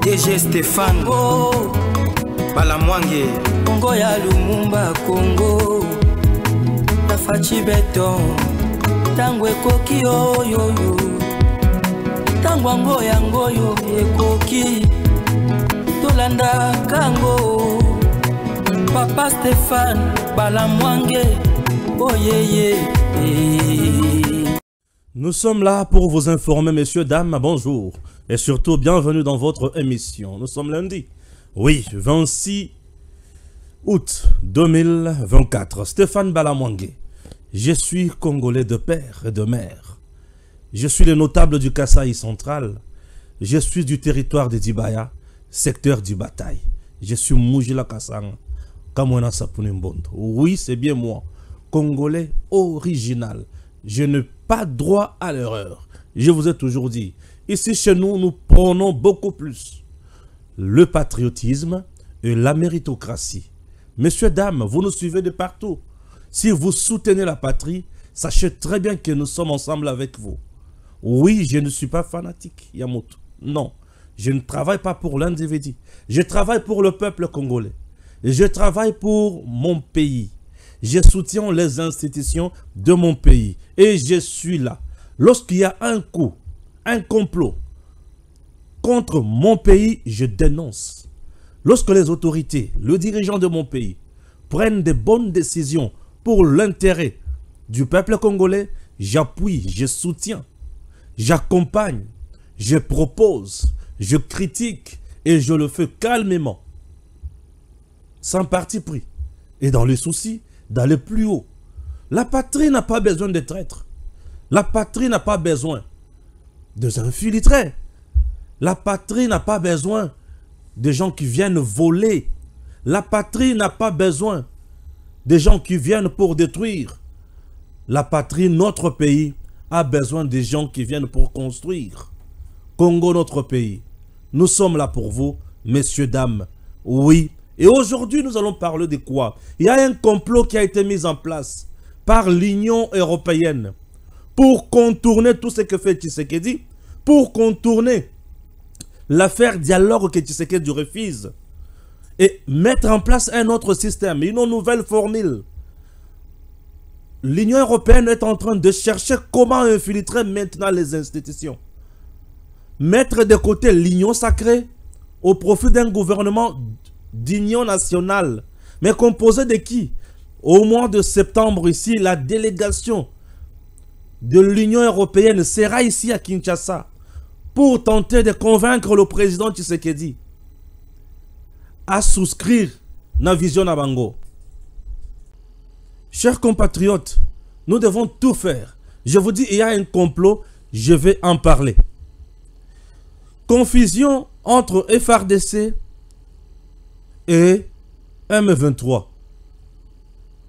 DG Stéphane Balamwange Congo ya Lumumba Congo Tafachi Beton Tangwe koki oyoyo Tangwango yangoyo ekoki Tolanda kango Papa Stéphane Balamwange Oh yeah. Nous sommes là pour vous informer, messieurs, dames, bonjour. Et surtout, bienvenue dans votre émission. Nous sommes lundi, oui, 26 août 2024. Stéphane Balamwange. Je suis Congolais de père et de mère. Je suis le notable du Kasaï central. Je suis du territoire de Dibaya, secteur du Bataille. Je suis Moujila Kassang, Kamwana Sapunimbondo. Oui, c'est bien moi, Congolais original. Je n'ai pas droit à l'erreur. Je vous ai toujours dit, ici chez nous, nous prenons beaucoup plus le patriotisme et la méritocratie. Messieurs, dames, vous nous suivez de partout. Si vous soutenez la patrie, sachez très bien que nous sommes ensemble avec vous. Oui, je ne suis pas fanatique, Yamoto. Non, je ne travaille pas pour l'individu. Je travaille pour le peuple congolais. Et je travaille pour mon pays. Je soutiens les institutions de mon pays. Et je suis là. Lorsqu'il y a un coup, un complot contre mon pays, je dénonce. Lorsque les autorités, le dirigeant de mon pays, prennent de bonnes décisions pour l'intérêt du peuple congolais, j'appuie, je soutiens, j'accompagne, je propose, je critique et je le fais calmement, sans parti pris et dans le souci d'aller plus haut. La patrie n'a pas besoin de traîtres. La patrie n'a pas besoin de infiltrés. La patrie n'a pas besoin de gens qui viennent voler. La patrie n'a pas besoin de gens qui viennent pour détruire. La patrie, notre pays, a besoin de gens qui viennent pour construire. Congo, notre pays. Nous sommes là pour vous, messieurs, dames. Oui. Et aujourd'hui, nous allons parler de quoi? Il y a un complot qui a été mis en place par l'Union européenne pour contourner tout ce que fait Tshisekedi, pour contourner l'affaire dialogue que Tshisekedi refuse et mettre en place un autre système, une nouvelle formule. L'Union européenne est en train de chercher comment infiltrer maintenant les institutions. Mettre de côté l'union sacrée au profit d'un gouvernement d'union nationale. Mais composé de qui? Au mois de septembre ici, la délégation de l'Union européenne sera ici à Kinshasa pour tenter de convaincre le président Tshisekedi à souscrire na vision à Bango. Chers compatriotes, nous devons tout faire. Je vous dis, il y a un complot, je vais en parler. Confusion entre FARDC et M23.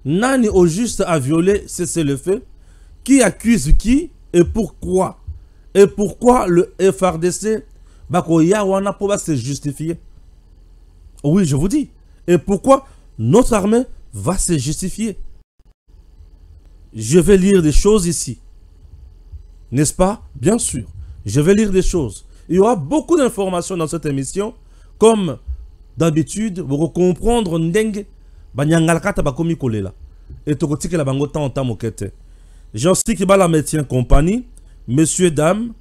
Nani au juste a violé cessez-le-feu? Qui accuse qui et pourquoi? Et pourquoi le FARDC Bakoyawana pour se justifier? Oui, je vous dis. Et pourquoi notre armée va se justifier? Je vais lire des choses ici. N'est-ce pas? Bien sûr. Je vais lire des choses. Il y aura beaucoup d'informations dans cette émission. Comme d'habitude, vous comprendre ndenge banyangalakata bakomi kolela. Et tokotike la bango tant mokete. J'en sais qui la métier compagnie. Messieurs, dames,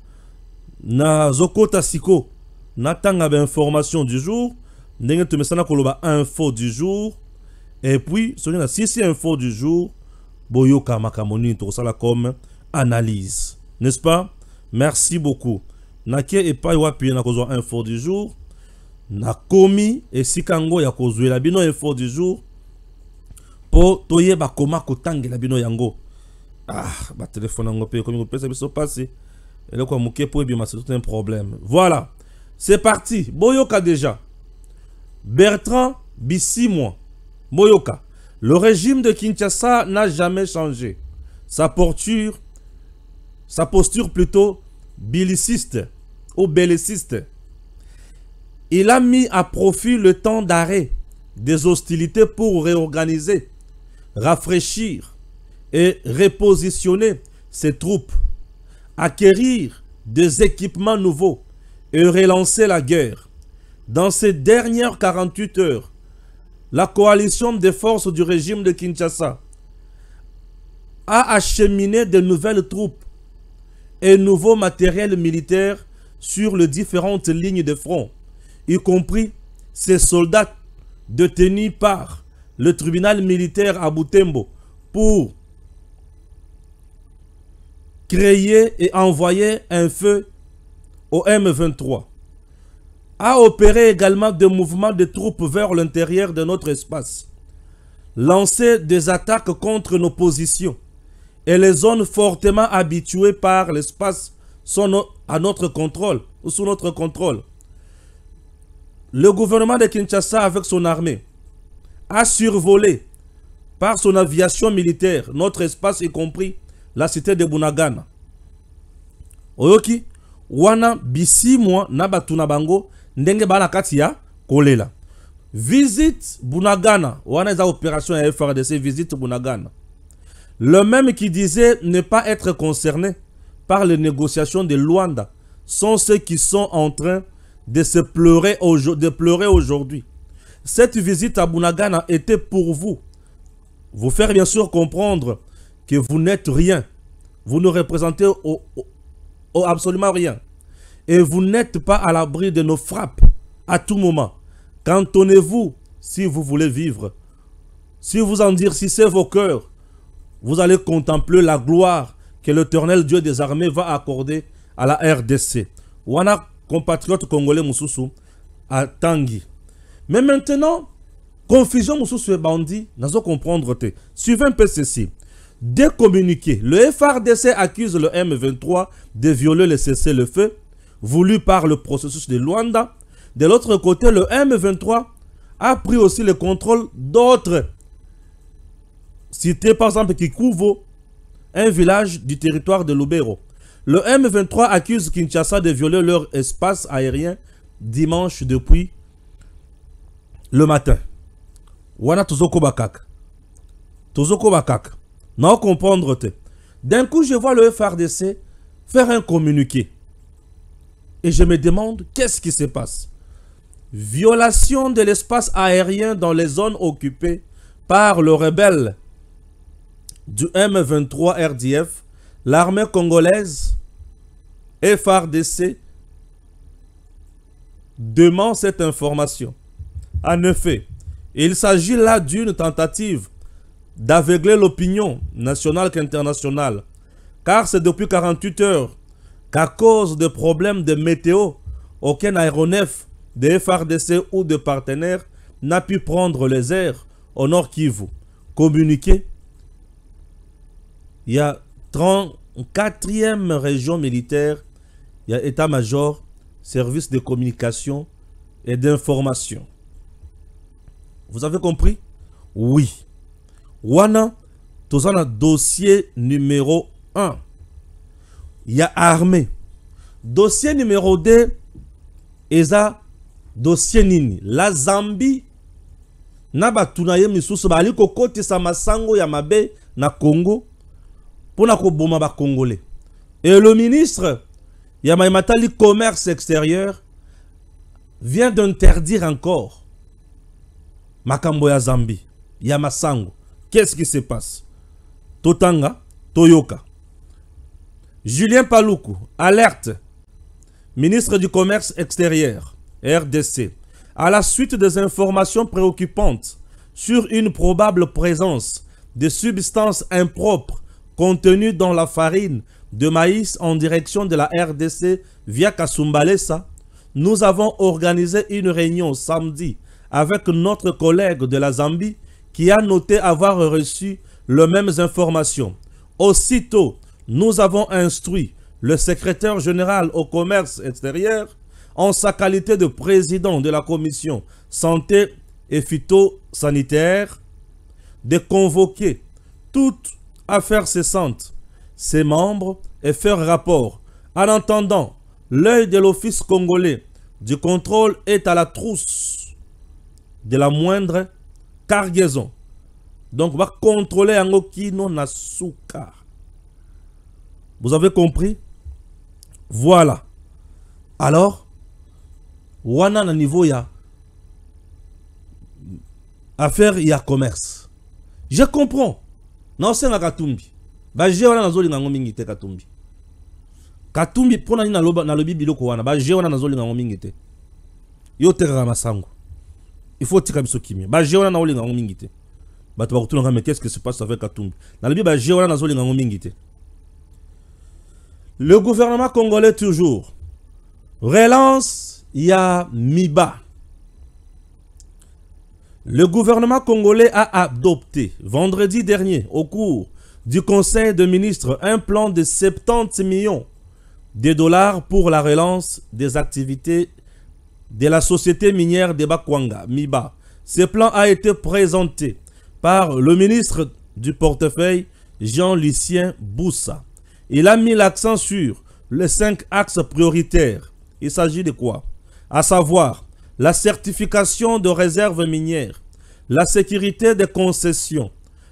na zokota siko. Natanga ba information du jour. Ndenge tu mesana koloba info du jour. Et puis, ce na sisi info du jour. Boyoka makamoni tokosala comme analyse. N'est-ce pas? Merci beaucoup. Nakie et pas wapi na kozo info du jour. Na komi et sikango ya kozwe la bino info du jour. Po toye ba koma kotange la bino yango. Ah, ba téléphone yango pe komi ko pesa biso passé. Et là quoi mouké pour bien c'est tout un problème. Voilà. C'est parti. Boyoka déjà. Bertrand Bisimwa. Boyoka. Le régime de Kinshasa n'a jamais changé. Sa posture plutôt belliciste ou belliciste. Il a mis à profit le temps d'arrêt des hostilités pour réorganiser, rafraîchir et repositionner ses troupes, acquérir des équipements nouveaux et relancer la guerre. Dans ces dernières 48 heures, la coalition des forces du régime de Kinshasa a acheminé de nouvelles troupes et nouveaux matériels militaires sur les différentes lignes de front, y compris ces soldats détenus par le tribunal militaire à Butembo pour créer et envoyer un feu au M23. A opéré également des mouvements de troupes vers l'intérieur de notre espace, lancé des attaques contre nos positions et les zones fortement habituées par l'espace sont à notre contrôle ou sous notre contrôle. Le gouvernement de Kinshasa avec son armée a survolé par son aviation militaire notre espace, y compris la cité de Bunagana. Oyoki, wana bisimwa na batuna bango ndenge bana kati ya kolela. Visite Bunagana, wana eza opération ya FRDC, visite Bunagana. Le même qui disait ne pas être concerné par les négociations de Luanda sont ceux qui sont en train de se pleurer aujourd'hui. Cette visite à Bunagana était pour vous faire bien sûr comprendre que vous n'êtes rien. Vous ne représentez absolument rien. Et vous n'êtes pas à l'abri de nos frappes à tout moment. Cantonnez-vous si vous voulez vivre. Si vous endurcissez vos cœurs, vous allez contempler la gloire que l'Éternel Dieu des armées va accorder à la RDC. Wana compatriote congolais Moussoussou à Tanguy. Mais maintenant, confusion Moussoussou et bandit, nous allons comprendre. Suivez un peu ceci. Dès communiqué, le FRDC accuse le M23 de violer le cessez-le-feu voulu par le processus de Luanda. De l'autre côté, le M23 a pris aussi le contrôle d'autres cités, par exemple Kikuvo, un village du territoire de Lubero. Le M23 accuse Kinshasa de violer leur espace aérien dimanche depuis le matin. Wana Tozoko Bakak. Tozoko Bakak. Non comprendre. D'un coup, je vois le FRDC faire un communiqué. Et je me demande, qu'est-ce qui se passe? Violation de l'espace aérien dans les zones occupées par le rebelle du M23 RDF, l'armée congolaise, FRDC, demande cette information. En effet, il s'agit là d'une tentative d'aveugler l'opinion nationale qu'internationale, car c'est depuis 48 heures qu'à cause de problèmes de météo, aucun aéronef de FRDC ou de partenaires n'a pu prendre les airs au Nord Kivu. Communiqué, il y a 34e région militaire, il y a état-major, service de communication et d'information. Vous avez compris? Oui. Wana, tous un dossier numéro 1. Il y a armée. Dossier numéro 2, eza dossier nini. La Zambie, naba tunaye misusu bali kokoti sa masango ya mabe na Congo, pona ko boma ba Congolais. Et le ministre, Yamaïmatali Commerce extérieur, vient d'interdire encore makambo ya Zambie, ya masango. Qu'est-ce qui se passe? Totanga, Toyoka. Julien Paluku, alerte. Ministre du Commerce extérieur, RDC. À la suite des informations préoccupantes sur une probable présence de substances impropres contenues dans la farine de maïs en direction de la RDC via Kasumbalesa, nous avons organisé une réunion samedi avec notre collègue de la Zambie qui a noté avoir reçu les mêmes informations. Aussitôt, nous avons instruit le secrétaire général au commerce extérieur, en sa qualité de président de la commission santé et phytosanitaire, de convoquer toute affaire cessante, ses membres et faire rapport. En attendant, l'œil de l'office congolais du contrôle est à la trousse de la moindre cargaison. Donc, on va contrôler un okino nasuka. Vous avez compris? Voilà. Alors, wana na niveau ya affaire ya commerce. Je comprends. Non, c'est na Katumbi. Ba je wana nazoli ngango mingi te Katumbi. Katumbi pona ni na lobi biloko wana. Ba je wana nazoli ngango mingi te. Yo teka masango. Il faut tika biso kimia. Ba je wana na oli ngango mingi te. Ba to ba kutuna ngame qu'est-ce qui se passe avec Katumbi. Na lobi ba je wana nazoli ngango mingi te. Le gouvernement congolais toujours relance ya Miba. Le gouvernement congolais a adopté vendredi dernier au cours du Conseil de ministres un plan de 70 millions de dollars pour la relance des activités de la société minière de Bakwanga, Miba. Ce plan a été présenté par le ministre du portefeuille Jean-Lucien Boussa. Il a mis l'accent sur les 5 axes prioritaires. Il s'agit de quoi? À savoir la certification de réserves minières, la sécurité des concessions,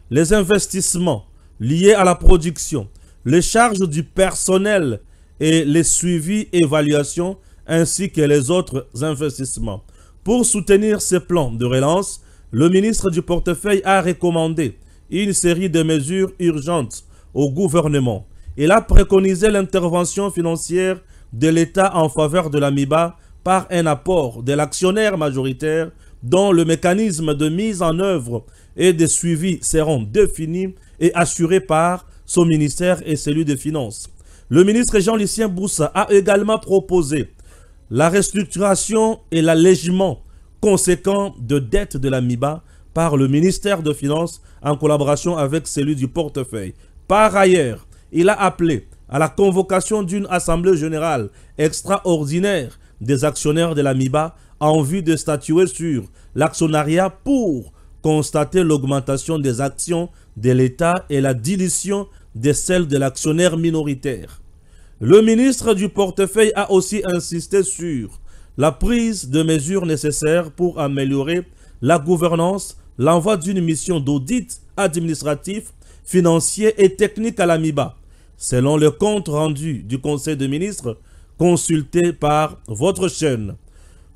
les investissements liés à la production, les charges du personnel et les suivis et évaluations ainsi que les autres investissements. Pour soutenir ces plans de relance, le ministre du portefeuille a recommandé une série de mesures urgentes au gouvernement. Il a préconisé l'intervention financière de l'État en faveur de la MIBA par un apport de l'actionnaire majoritaire dont le mécanisme de mise en œuvre et de suivi seront définis et assurés par son ministère et celui des Finances. Le ministre Jean-Lucien Boussa a également proposé la restructuration et l'allègement conséquent de dettes de la MIBA par le ministère des Finances en collaboration avec celui du portefeuille. Par ailleurs, il a appelé à la convocation d'une assemblée générale extraordinaire des actionnaires de la MIBA en vue de statuer sur l'actionnariat pour constater l'augmentation des actions de l'État et la dilution de celles de l'actionnaire minoritaire. Le ministre du portefeuille a aussi insisté sur la prise de mesures nécessaires pour améliorer la gouvernance, l'envoi d'une mission d'audit administratif, financier et technique à la MIBA, selon le compte rendu du Conseil des ministres consulté par votre chaîne.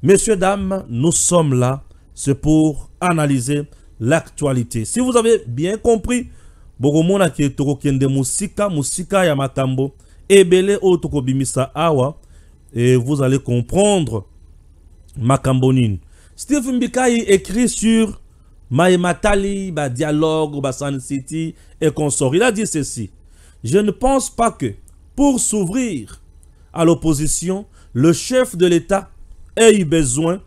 Messieurs, dames, nous sommes là, c'est pour analyser l'actualité. Si vous avez bien compris, Bogomona ki toko kende musika ya makambo, ebele o toko bimisa awa, et vous allez comprendre makambonin. Steve Mbikai écrit sur Maïmatali, dialogue, Sun City et consort. Il a dit ceci: je ne pense pas que pour s'ouvrir à l'opposition, le chef de l'État ait eu besoin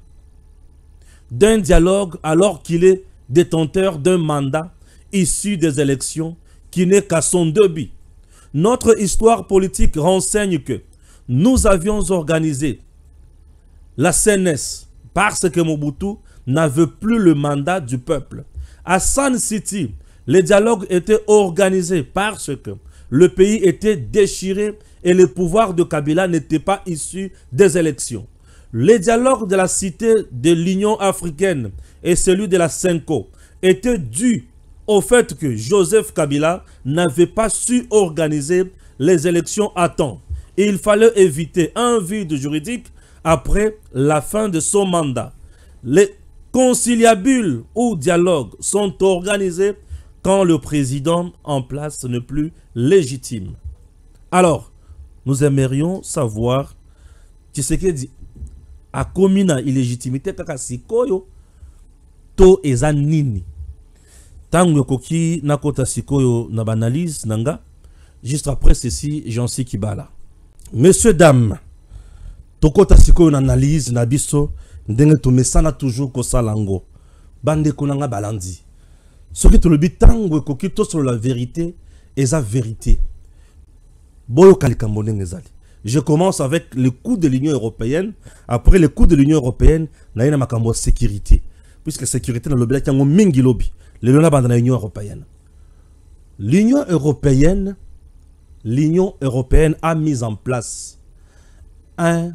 d'un dialogue alors qu'il est détenteur d'un mandat issu des élections qui n'est qu'à son début. Notre histoire politique renseigne que nous avions organisé la CNS parce que Mobutu n'avait plus le mandat du peuple. À Sun City, les dialogues étaient organisés parce que le pays était déchiré et le pouvoir de Kabila n'était pas issu des élections. Les dialogues de la cité de l'Union africaine et celui de la CENCO étaient dus au fait que Joseph Kabila n'avait pas su organiser les élections à temps. Et il fallait éviter un vide juridique après la fin de son mandat. Les conciliabules ou dialogues sont organisés quand le président en place n'est plus légitime. Alors, nous aimerions savoir Tshisekedi a commis na illégitimité kaka sikoyo to eza nini. Tango koki nakota sikoyo na banalise nanga. Juste après ceci, j'en sais Kibala. Messieurs, dames, tokota sikoyo na analyse na biso ndenge to mesana toujours ko salango. Bande konanga balandi. Ce qui te le dit tango koki to sur la vérité eza vérité. Boyo kalikamboné ngezali. Je commence avec le coût de l'Union européenne. Après le coût de l'Union européenne, il y a une sécurité. Puisque la sécurité, il y a un mingi lobby. L'Union européenne. L'Union européenne a mis en place un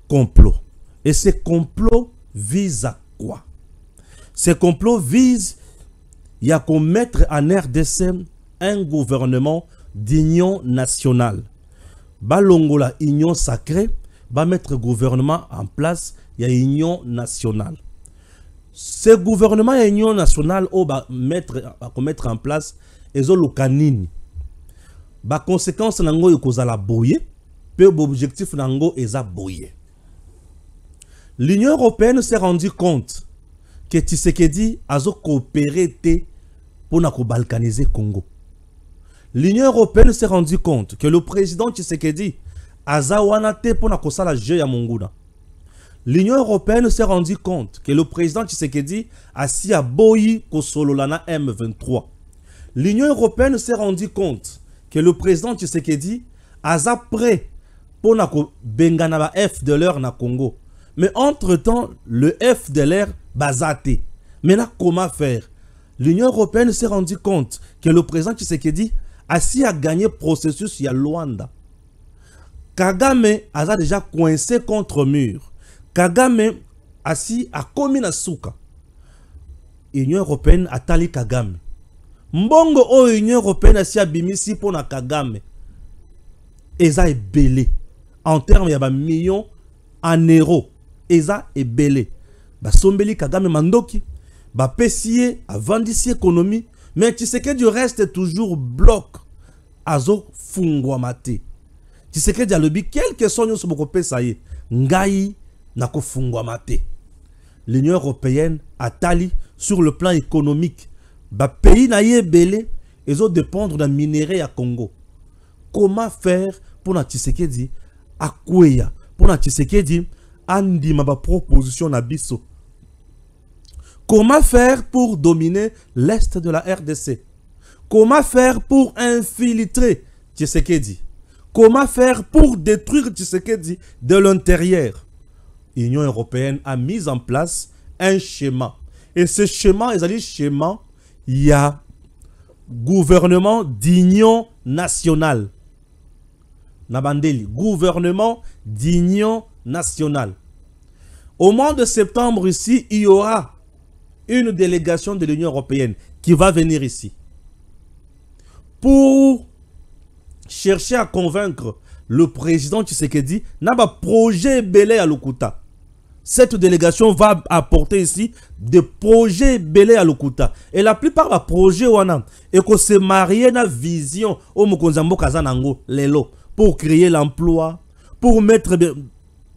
complot. Et ce complot vise à quoi? Ce complot vise à mettre en RDC un gouvernement d'union nationale. Balongola union sacrée va mettre gouvernement en place, il y a union nationale. Ce gouvernement et union nationale va mettre en place et zo lukanini. Ba conséquence nango yokozala boye, pe objectif nango eza boye. L'Union européenne s'est rendu compte que Tshisekedi a coopéré pour balkaniser Congo. L'Union européenne s'est rendu compte que le président Tshisekedi a zawanate pour la jeu ya monguna. L'Union européenne s'est rendu compte que le président Tshisekedi a si à boyi kosololana M23. L'Union européenne s'est rendu compte que le président Tshisekedi a prêt pour bengana FDLR na Congo. Mais entre-temps, le FDLR bazate. Maintenant, comment faire? L'Union européenne s'est rendu compte que le président Tshisekedi a si à gagner processus ya Luanda. Kagame a déjà coincé contre mur. Kagame a si à commis na souka. L'Union européenne a tali Kagame. Mbongo o Union européenne a si à bimisi pour na Kagame. Eza est belé. En termes, il y a millions en euros. Eza est belé. Ba sombeli Kagame mandoki. Ba pesier a vendici économie. Mais tu sais que du reste toujours bloc. Azo fungwamate. Tu sais que dialobi quelques sonnes sur beaucoup pesaye. Ngai nako fungwamate. L'Union européenne a tali sur le plan économique. Ba pays na ye belé. Ils ont dépendre d'un minerai à Congo. Comment faire pour na Tshisekedi akweya pour na Tshisekedi andi ma proposition na biso. Comment faire pour dominer l'est de la RDC? Comment faire pour infiltrer Tshisekedi? Comment faire pour détruire Tshisekedi de l'intérieur? L'Union européenne a mis en place un schéma. Et ce schéma, il y a gouvernement d'union nationale. Nabandeli, gouvernement d'union nationale. Au mois de septembre ici, il y aura une délégation de l'Union européenne qui va venir ici pour chercher à convaincre le président Tshisekedi n'a projet belé à Lokuta. Cette délégation va apporter ici des projets belé à Lokuta. Et la plupart des projets wana et que se marier na vision au Mokonzambo Kazanango lelo pour créer l'emploi, pour mettre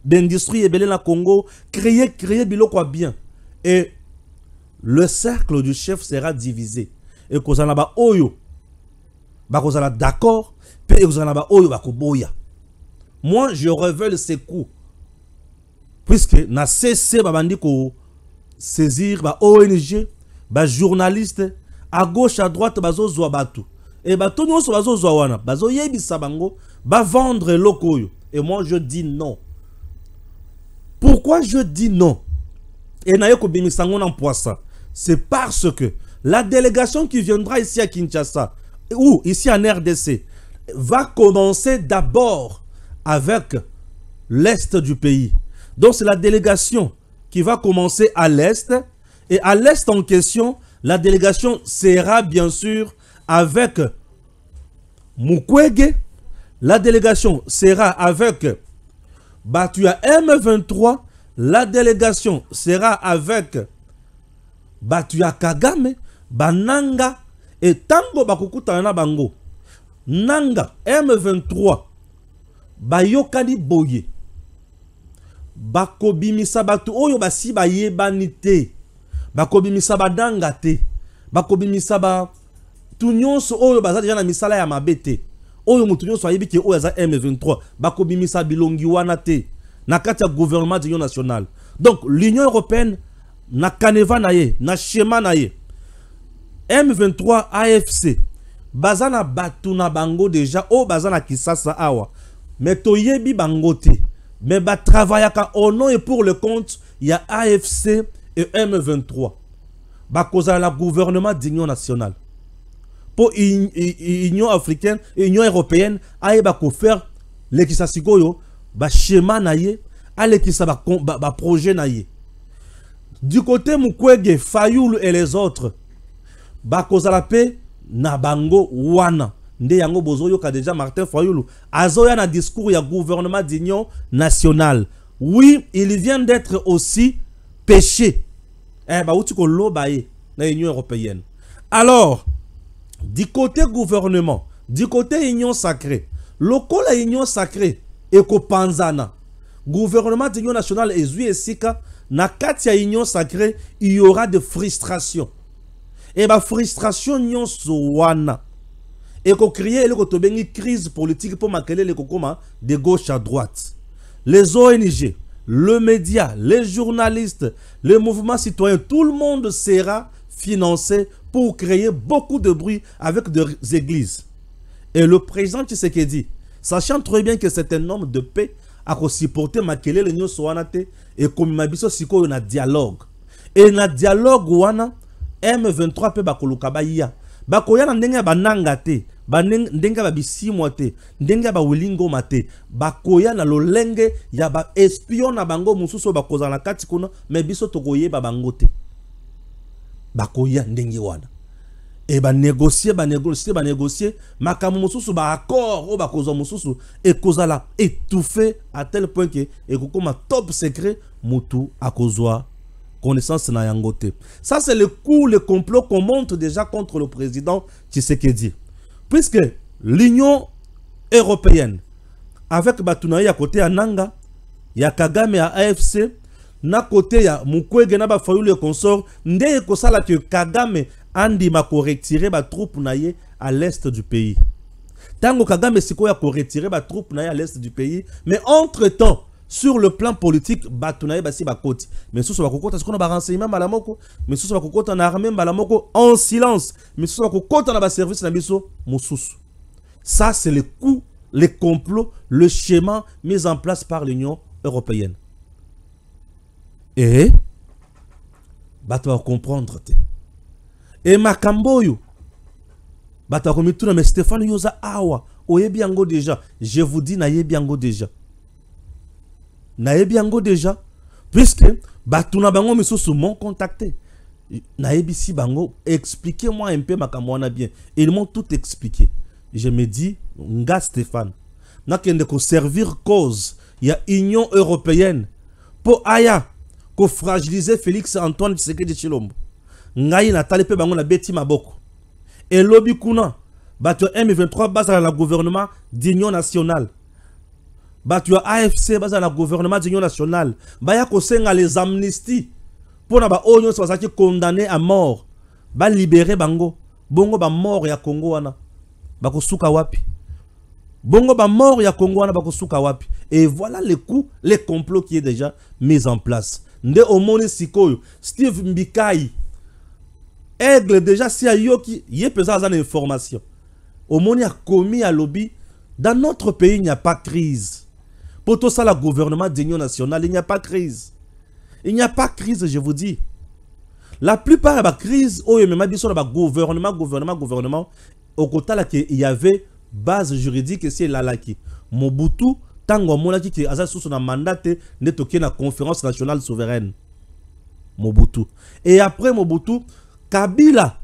d'industrie et belé na Congo, créer biloko bien. Et le cercle du chef sera divisé. Et que ça ba oyo ba kozala d'accord, pe kozala ba oyo ba koboya. Moi je révèle ces coups. Puisque na cessé babandi ko saisir ba ONG, ba journaliste à gauche à droite bazo zwa batu. Et bato nyonso bazo zwa wana, bazo yebisa bango, ba vendre lokoyo. Et moi je dis non. Pourquoi je dis non? Et na yeko bimisango na poissa. C'est parce que la délégation qui viendra ici à Kinshasa ou ici en RDC va commencer d'abord avec l'est du pays. Donc c'est la délégation qui va commencer à l'est. Et à l'est en question, la délégation sera bien sûr avec Mukwege. La délégation sera avec Batuya M23. La délégation sera avec Batuya Kagame, Bananga et Tango Bakukuta na Bango. Nanga M23 Bayokani Boye. Bakobimisa batu oyo basi bayebani te. Bakobimisa badanga te. Bakobimisa ba tunyonso oyo baza déjà na misala ya mabete. Oyo mutu nyonso ayebi ke oyo za M23. Bakobimisa bilongi wana te. Na kati ya gouvernement d'union nationale. Donc l'Union européenne na kaneva na ye, na schéma na ye. M23 AFC bazana batu na bango déjà o bazana Kisasa awa. Mais toyebi bango te. Mais bah travailler au nom et pour le compte, il y a AFC et M23. Bah cause la gouvernement d'union nationale. Pour Union africaine et Union européenne, aïe bah faire les qui s'assikoyo, bah schéma naïe, allez qui ça bah projet naïe. Du côté Mukwege, Fayoul et les autres, bah cause la paix na bango wana. nde yango bozoyo ka déjà Martin Fayulu azoya na discours ya gouvernement d'union nationale. Oui, il vient d'être aussi péché. Ba uti ko lobaye na Union européenne. Alors, du côté gouvernement, du côté union sacrée, lokola union sacrée et ko panzana. Gouvernement d'union nationale et zui esika na kati ya union sacrée, il y aura de frustration. Et ba frustration nyonso wana et ko créer le kotobengi crise politique pour makele le kokoma de gauche à droite. Les ONG, le média, les journalistes, les mouvements citoyens, tout le monde sera financé pour créer beaucoup de bruit avec des églises. Et le président Tshisekedi, sachant très bien que c'est un homme de paix, a supporté makele le nyonso wana te et comme mabiso siko na dialogue. Et na dialogue wana M23 pe bakoluka baya. Bakoya na ndenge bananga te, ndenge ba bisimwa te, ndenge ba wilingo mate, bakoya na lolenge ya ba espion na bango mususu bakoza na kati kuna, mais biso tokoye ba bango te. Bakoya ndenge wana. Et ba négocier, makamu mususu ba accord o bakoza mususu e kozala étouffé à tel point que e kokoma top secret mutu akozwa connaissance na yangote. Ça c'est le coup, le complot qu'on monte déjà contre le président Tshisekedi. Puisque l'Union européenne, avec Batunaï à côté à Nanga, il y a Kagame à AFC, na côté ya Mukwege na ba Fayulu le consort, ndé kosala que Kagame andi ma ko retirer ba troupe naye à l'est du pays. Tango Kagame siko ya ko retirer ba troupe naye à l'est du pays, mais entre-temps sur le plan politique, Batunaye basi bakoti. Mais sous ba kokota, ce qu'on a ba renseignement balamoko, mais sous ba kokota na armée balamoko en silence, mais sous ba kokota na ba service na biso mususu. Ça c'est le coup, les complots, le schéma mis en place par l'Union européenne. Et bato va comprendre te. Et makamboyo bato va komituna mais Stéphane Yoza awa, oyebi yango déjà, je vous dis na yebi yango déjà. Naebi déjà, puisque Batuna Bango Misusu m'ont contacté. Naebi si Bango, expliquez-moi un peu ma bien. Ils m'ont tout expliqué. Je me dis, Nga Stéphane, n'a qu'un de servir cause. Il y a Union européenne pour aya, pour fragiliser Félix Antoine Tshisekedi Tshilombo. Ngaï na talipe Bango na beti maboko. Et lobby kuna, bato M23 base à la gouvernement d'Union nationale. Tu as AFC basé le gouvernement d'union nationale. Baya kosenga les amnisties pour na ba onyo soza ki condamné à mort. Ba libérer bango. Bongo ba mort ya Congo wana. Ba kosuka wapi. Bongo ba mort ya Congo wana ba kosuka wapi. Et voilà le coup, le complot qui est déjà mis en place. Nde omoni sikoyo Steve Mbikai. Aigle déjà si ayoki yé pesa za information. Omoni a commis à lobby. Dans notre pays, il n'y a pas de crise. Pour tout ça, le gouvernement d'union nationale, il n'y a pas de crise. Il n'y a pas de crise, je vous dis. La plupart de la crise, gouvernement, au côté là, il y avait base juridique et c'est là qui. Mobutu, tango monaki qui a sous son mandat de toquer la conférence nationale souveraine. Mobutu. Et après Mobutu, Kabila,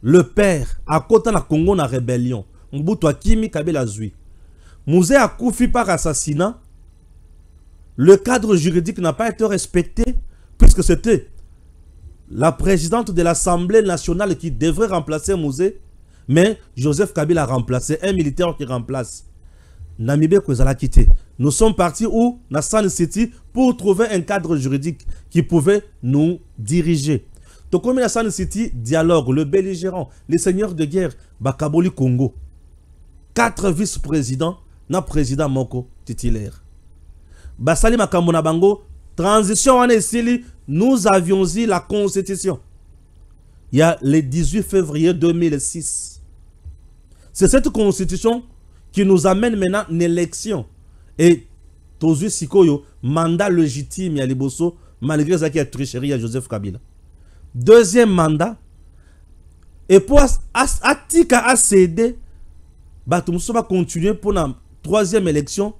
le père, à côté de la Congo, la rébellion. Mobutu Akimi, Kabila Zui. Mouzé a koufi par assassinat. Le cadre juridique n'a pas été respecté puisque c'était la présidente de l'Assemblée nationale qui devrait remplacer Mouzé. Mais Joseph Kabila a remplacé un militaire qui remplace. Namibé Kozala quitté. Nous sommes partis où? Nassan City pour trouver un cadre juridique qui pouvait nous diriger. Donc comme Nassan City, dialogue, le belligérant, les seigneurs de guerre, Bakaboli Congo. 4 vice-présidents, na président Moko titulaire. Basali Makamona Bango, transition en Essili, nous avions eu la constitution. Il y a le 18 février 2006. C'est cette constitution qui nous amène maintenant une élection. Et Tozu Sikoyo, mandat légitime à Liboso, malgré ça qui a tricherie à Joseph Kabila. Deuxième mandat, et pour Atika a cédé, Batumso va continuer pour la troisième élection.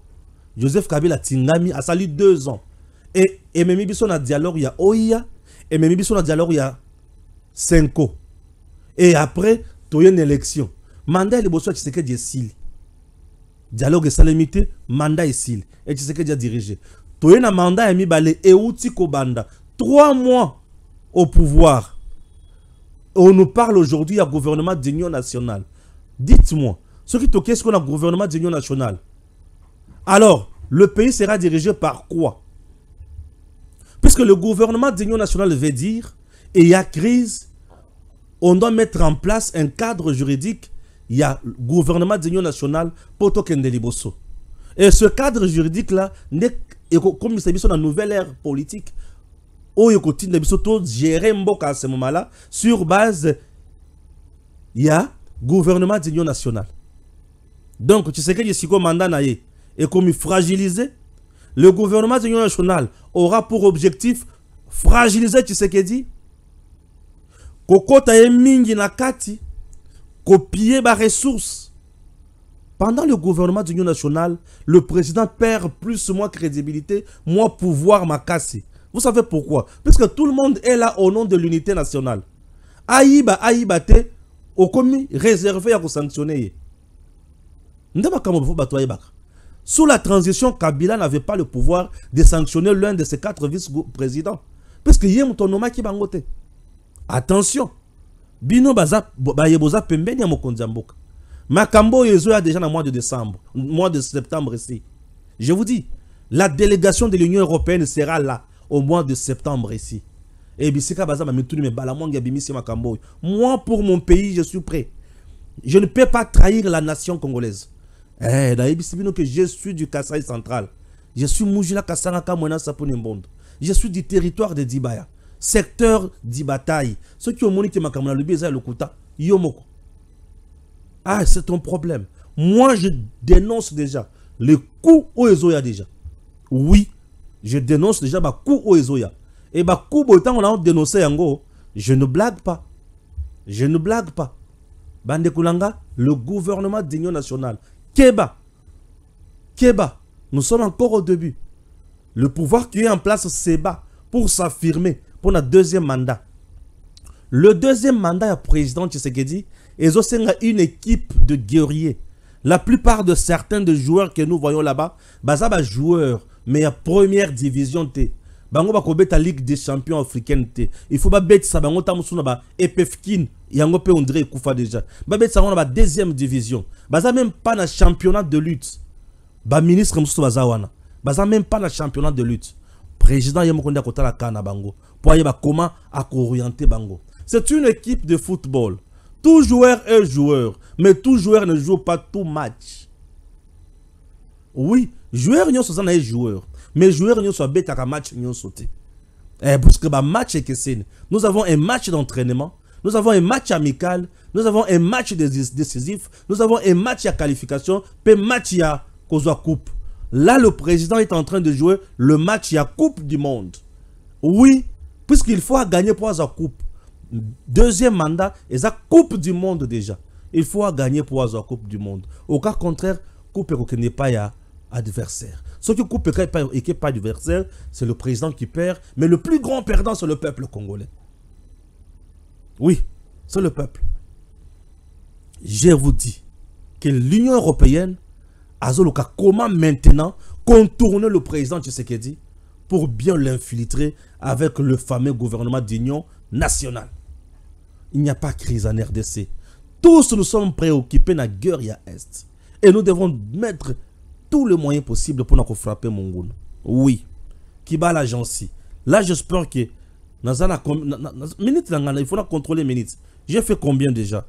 Joseph Kabila Tingami a sali 2 ans. Et même biso na dialogue il y a Oya. Et même biso na dialogue il y a 5 ans. Et après, tu as une élection. mandat et le bosso Tshisekedi est dialogue est limité, mandat est et Tshisekedi a dirigé. Toyena mandat est mis balé et outi kobanda 3 mois au pouvoir. On nous parle aujourd'hui du gouvernement d'union nationale. Dites-moi, ce qui est qu'est-ce qu'on a gouvernement d'union nationale? Alors, le pays sera dirigé par quoi? Puisque le gouvernement d'union nationale veut dire, et il y a crise, on doit mettre en place un cadre juridique. Il y a le gouvernement d'union nationale pour Tokende Liboso. Et ce cadre juridique-là, comme il s'agit de la nouvelle ère politique, où il continue de gérer Mboka à ce moment-là, sur base, il y a gouvernement d'union nationale. Donc, tu sais que le mandat naïe est comme fragilisé. Le gouvernement d'union nationale aura pour objectif fragiliser Tshisekedi. Kokota mingi na kati, copier les ressources. Pendant le gouvernement d'union nationale, le président perd plus ou moins crédibilité, moins pouvoir makasi. Vous savez pourquoi? Parce que tout le monde est là au nom de l'unité nationale. Aïba te, au commis réservé à sanctionner. Sous la transition, Kabila n'avait pas le pouvoir de sanctionner l'un de ses 4 vice-présidents. Parce qu'il y a un tonoma qui bangote. Attention, Bino baza yeboza pembeni ya mokonzi mboka. Makambo yezo ya déjà dans le mois de décembre, mois de septembre ici. Je vous dis, la délégation de l'Union européenne sera là au mois de septembre ici. Et bisika baza ba mituni me bala monga bimisi makambo. Moi pour mon pays, je suis prêt. Je ne peux pas trahir la nation congolaise. Eh, da bino que je suis du Kasaï central. Je suis Mujila Kasanga Kamwena Sapone Mbondo. Je suis du territoire de Dibaya. Secteur d'Ibataï. Ceux qui ont monitoré ma caméra, le biais le Kouta, Yomoko. Ah, c'est ton problème. Moi, je dénonce déjà le coup au Ezoya déjà. Oui, je dénonce déjà le coup au Ezoya. Et le coup, autant on a dénoncé Yango, je ne blague pas. Je ne blague pas. Bande Kulanga, le gouvernement d'union nationale. Keba. Nous sommes encore au début. Le pouvoir qui est en place, c'est bas pour s'affirmer pour notre deuxième mandat. Le deuxième mandat du président Tshisekedi est aussi une équipe de guerriers. La plupart de certains des joueurs que nous voyons là-bas, sont joueurs, mais il y a première division. Bango ba kobeta Ligue des champions africaine. Il faut pas bête ça bango tamusuna ba EPFKIN yango pe on dirait kufa déjà. Ba bête ça on ba deuxième division. Baza même pas na championnat de lutte. Ba ministre musu bazawana. Baza même pas na championnat de lutte. Président Yamokonda Kotala Kana Bango. Pour y comment à orienter Bango. C'est une équipe de football. Tout joueur est joueur. Mais tout joueur ne joue pas tout match. Oui, joueur n'y sont des joueurs. Mais joueurs n'y sont bêtes à match n'y sauté. Parce que bah match est que c'est. Nous avons un match d'entraînement. Nous avons un match amical. Nous avons un match décisif. Nous avons un match à qualification. Puis match à coupe. Là, le président est en train de jouer le match à Coupe du Monde. Oui, puisqu'il faut gagner pour la Coupe. Deuxième mandat, et la Coupe du Monde déjà. Il faut gagner pour la Coupe du Monde. Au cas contraire, Coupe n'est pas adversaire. Ce qui Coupe n'est pas adversaire, c'est le président qui perd. Mais le plus grand perdant, c'est le peuple congolais. Oui, c'est le peuple. Je vous dis que l'Union européenne Azoloka, comment maintenant contourner le président Tshisekedi pour bien l'infiltrer avec le fameux gouvernement d'union nationale? Il n'y a pas de crise en RDC. Tous nous sommes préoccupés de la guerre à Est. Et nous devons mettre tous les moyens possibles pour nous frapper Mongoun. Oui. Kiba l'agence. Là, j'espère que il faut contrôler les minutes. J'ai fait combien déjà?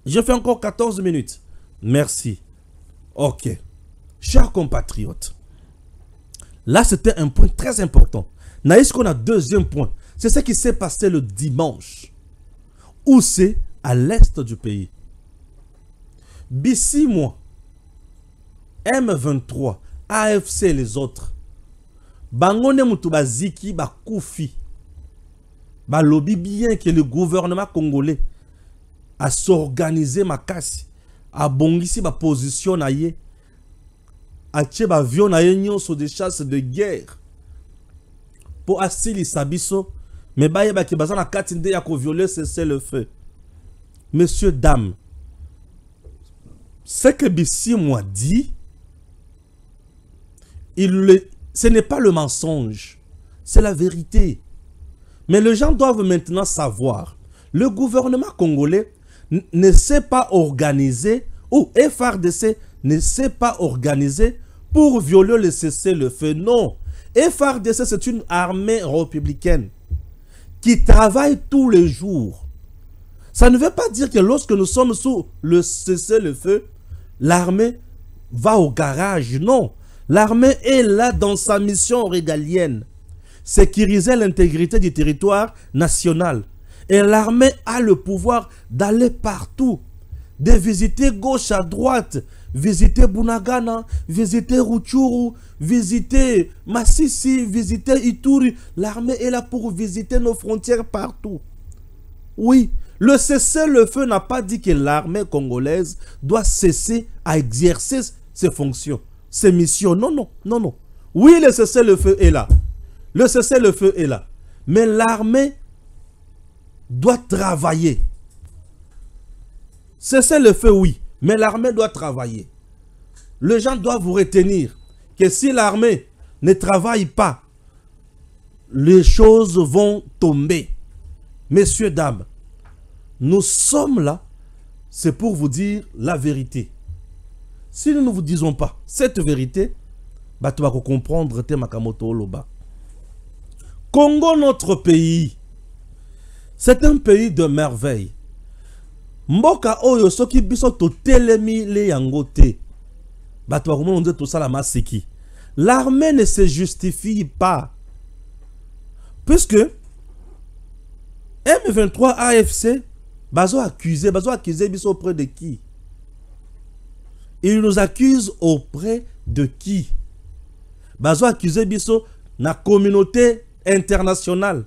J'ai fait encore 14 minutes. Merci. Ok. Chers compatriotes, là c'était un point très important. Naïs qu'on a deuxième point. C'est ce qui s'est passé le dimanche. Où c'est à l'est du pays. Bissi moi, M23, AFC et les autres. Bangone mutuba ziki ba koufi. Ba lobby bien que le gouvernement congolais a s'organisé ma casse. A bongisi ba position na ye. A tche ba avion na ye nyonso de chasse de guerre. Pour asili sabiso. Mais ba yeba ki bazana katinde ya ko violer cesser le feu. Messieurs, dames, ce que Bissimo a dit, ce n'est pas le mensonge, c'est la vérité. Mais les gens doivent maintenant savoir, le gouvernement congolais ne s'est pas organisé, ou FARDC ne s'est pas organisé pour violer le cessez-le-feu. Non, FARDC c'est une armée républicaine qui travaille tous les jours. Ça ne veut pas dire que lorsque nous sommes sous le cessez-le-feu, l'armée va au garage. Non, l'armée est là dans sa mission régalienne. Sécuriser l'intégrité du territoire national. Et l'armée a le pouvoir d'aller partout. De visiter gauche à droite. Visiter Bunagana, visiter Rutshuru, visiter Massissi, visiter Ituri. L'armée est là pour visiter nos frontières partout. Oui, le cessez-le-feu n'a pas dit que l'armée congolaise doit cesser à exercer ses fonctions, ses missions. Non, non, non, non. Oui, le cessez-le-feu est là. Le cessez-le-feu est là. Mais l'armée doit travailler. Cessez-le-feu, oui. Mais l'armée doit travailler. Les gens doivent vous retenir que si l'armée ne travaille pas, les choses vont tomber. Messieurs, dames, nous sommes là, c'est pour vous dire la vérité. Si nous ne vous disons pas cette vérité, bah, tu vas comprendre te makamoto loba. Congo, notre pays, c'est un pays de merveille. Mboka oyo soki biso to telemi le yangote. Bah, tu vas comprendre tout ça la maseki. L'armée ne se justifie pas. Puisque M23 AFC, bazo accusé biso auprès de qui? Il nous accuse auprès de qui? Bazo accusé biso na communauté internationale.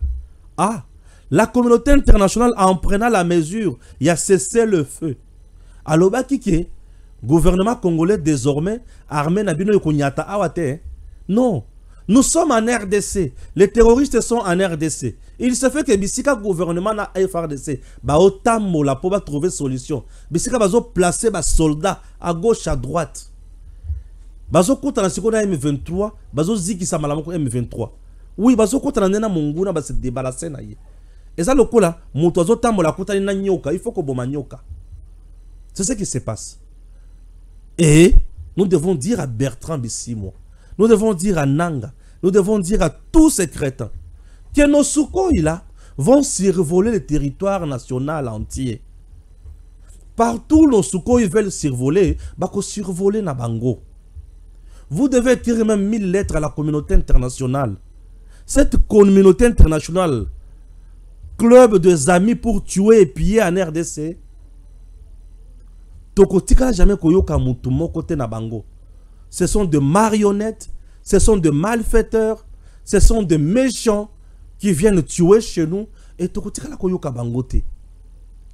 Ah, la communauté internationale en prenant la mesure, il a cessé le feu. Alors bah qui gouvernement congolais désormais armé nabino yokonyata awate. Non, nous sommes en RDC. Les terroristes sont en RDC. Il se fait que bisika gouvernement na FARDC ba otamo la pour trouver solution. Bisika bazo placer ba soldats à gauche à droite. Bazo kota na siko na M23, bazo ziki sa malamoko M23. Oui, bazo kota na nena monguna ba se débarrasser na ye. Et ça le coup là, moto azo tambo la kota na nyoka, il faut que boma nyoka. C'est ce qui se passe. Et nous devons dire à Bertrand Bissimo, nous devons dire à Nanga, nous devons dire à tous ces crétins que nos Sukhoi là vont survoler le territoire national entier. Partout nos Sukhoi veulent survoler, bako survoler na bango. Vous devez écrire même 1000 lettres à la communauté internationale. Cette communauté internationale, club des amis pour tuer et piller en RDC, tokotika jamais koyoka mutu moko te na bango. Ce sont des marionnettes, ce sont des malfaiteurs, ce sont des méchants qui viennent tuer chez nous et tokotika la koyoka bango te.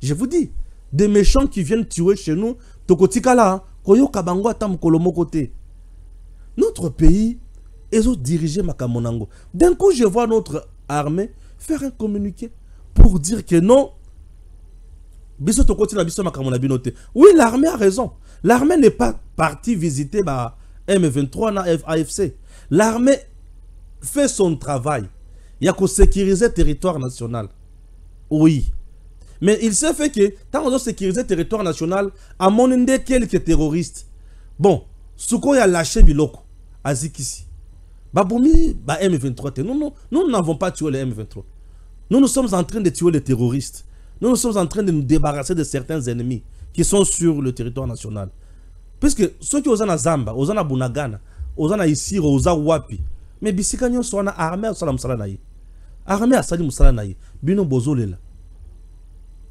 Je vous dis, des méchants qui viennent tuer chez nous, tokotika la koyoka bango ata mukolo moko te. Notre pays est dirigé makamonango. D'un coup, je vois notre armée faire un communiqué pour dire que non. Oui, l'armée a raison. L'armée n'est pas partie visiter M23 na AFC. L'armée fait son travail. Il y a qu'à sécuriser le territoire national. Oui. Mais il s'est fait que, tant qu'on a sécurisé le territoire national, à mon inde quelques terroristes. Bon, Sukhoi a lâché Biloko, à Zikisi. Baboumi, M23. Nous n'avons pas tué les M23. Nous sommes en train de tuer les terroristes. Nous sommes en train de nous débarrasser de certains ennemis qui sont sur le territoire national. Puisque ceux qui ont Zamba, ont Bunagana, ont Isiro, ont Wapi, mais Bissikanyo sont armés à Salam Salanaï. Armés à Salim Salanaï. Bino Bozolela.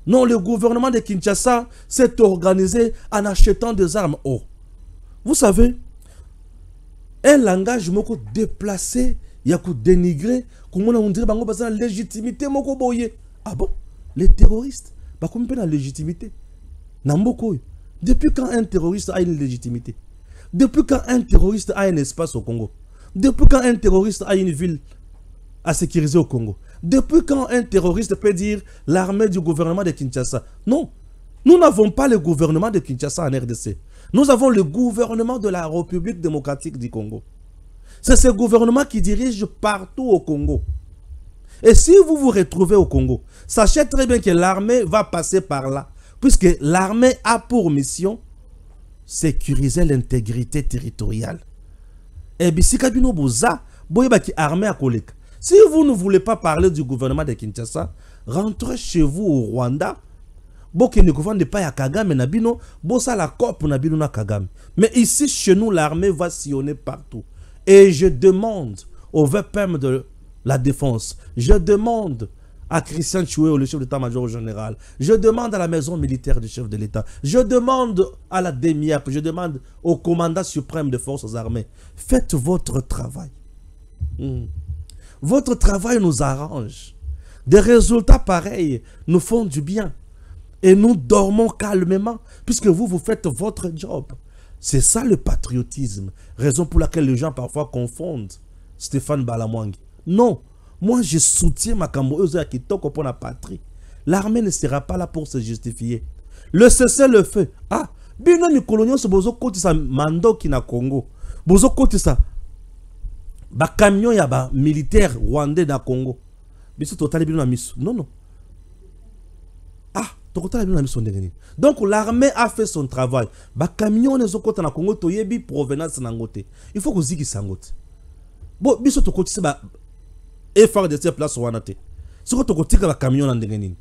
Non, le gouvernement de Kinshasa s'est organisé en achetant des armes. Oh. Vous savez, un langage moko déplacé, il y a qu'à dénigrer, comment on dirait la légitimité moko boye. Ah bon? Les terroristes, comment on la légitimité? Depuis quand un terroriste a une légitimité? Depuis quand un terroriste a un espace au Congo? Depuis quand un terroriste a une ville à sécuriser au Congo? Depuis quand un terroriste peut dire l'armée du gouvernement de Kinshasa? Non, nous n'avons pas le gouvernement de Kinshasa en RDC. Nous avons le gouvernement de la République démocratique du Congo. C'est ce gouvernement qui dirige partout au Congo. Et si vous vous retrouvez au Congo, sachez très bien que l'armée va passer par là. Puisque l'armée a pour mission sécuriser l'intégrité territoriale. Et bien, si vous ne voulez pas parler du gouvernement de Kinshasa, rentrez chez vous au Rwanda. Mais ici, chez nous, l'armée va sillonner partout. Et je demande au VPM de la défense, je demande à Christian Choué, le chef d'état-major général, je demande à la maison militaire du chef de l'État, je demande à la DEMIAP, je demande au commandant suprême des forces armées, faites votre travail. Votre travail nous arrange. Des résultats pareils nous font du bien. Et nous dormons calmement, puisque vous faites votre job. C'est ça le patriotisme. Raison pour laquelle les gens parfois confondent Stéphane Balamwangi. Non, moi je soutiens ma Camboïse qui toque pour la patrie. L'armée ne sera pas là pour se justifier. Le cessez-le-feu. Ah, bino mi coloniaux se bozo koti sa mando ki na Congo. Bozo koti sa ba camion ya ba militaire rwandais na Congo. Biso total bino na miso. Non non. Ah, donc l'armée a fait son travail. Ba camion ne zokota na Congo to yebi provenance na ngote. Il faut que ziki sangote. Bon, biso to koti ba FARDC place wanate. Soko to koti ka ba camion na ndengeni.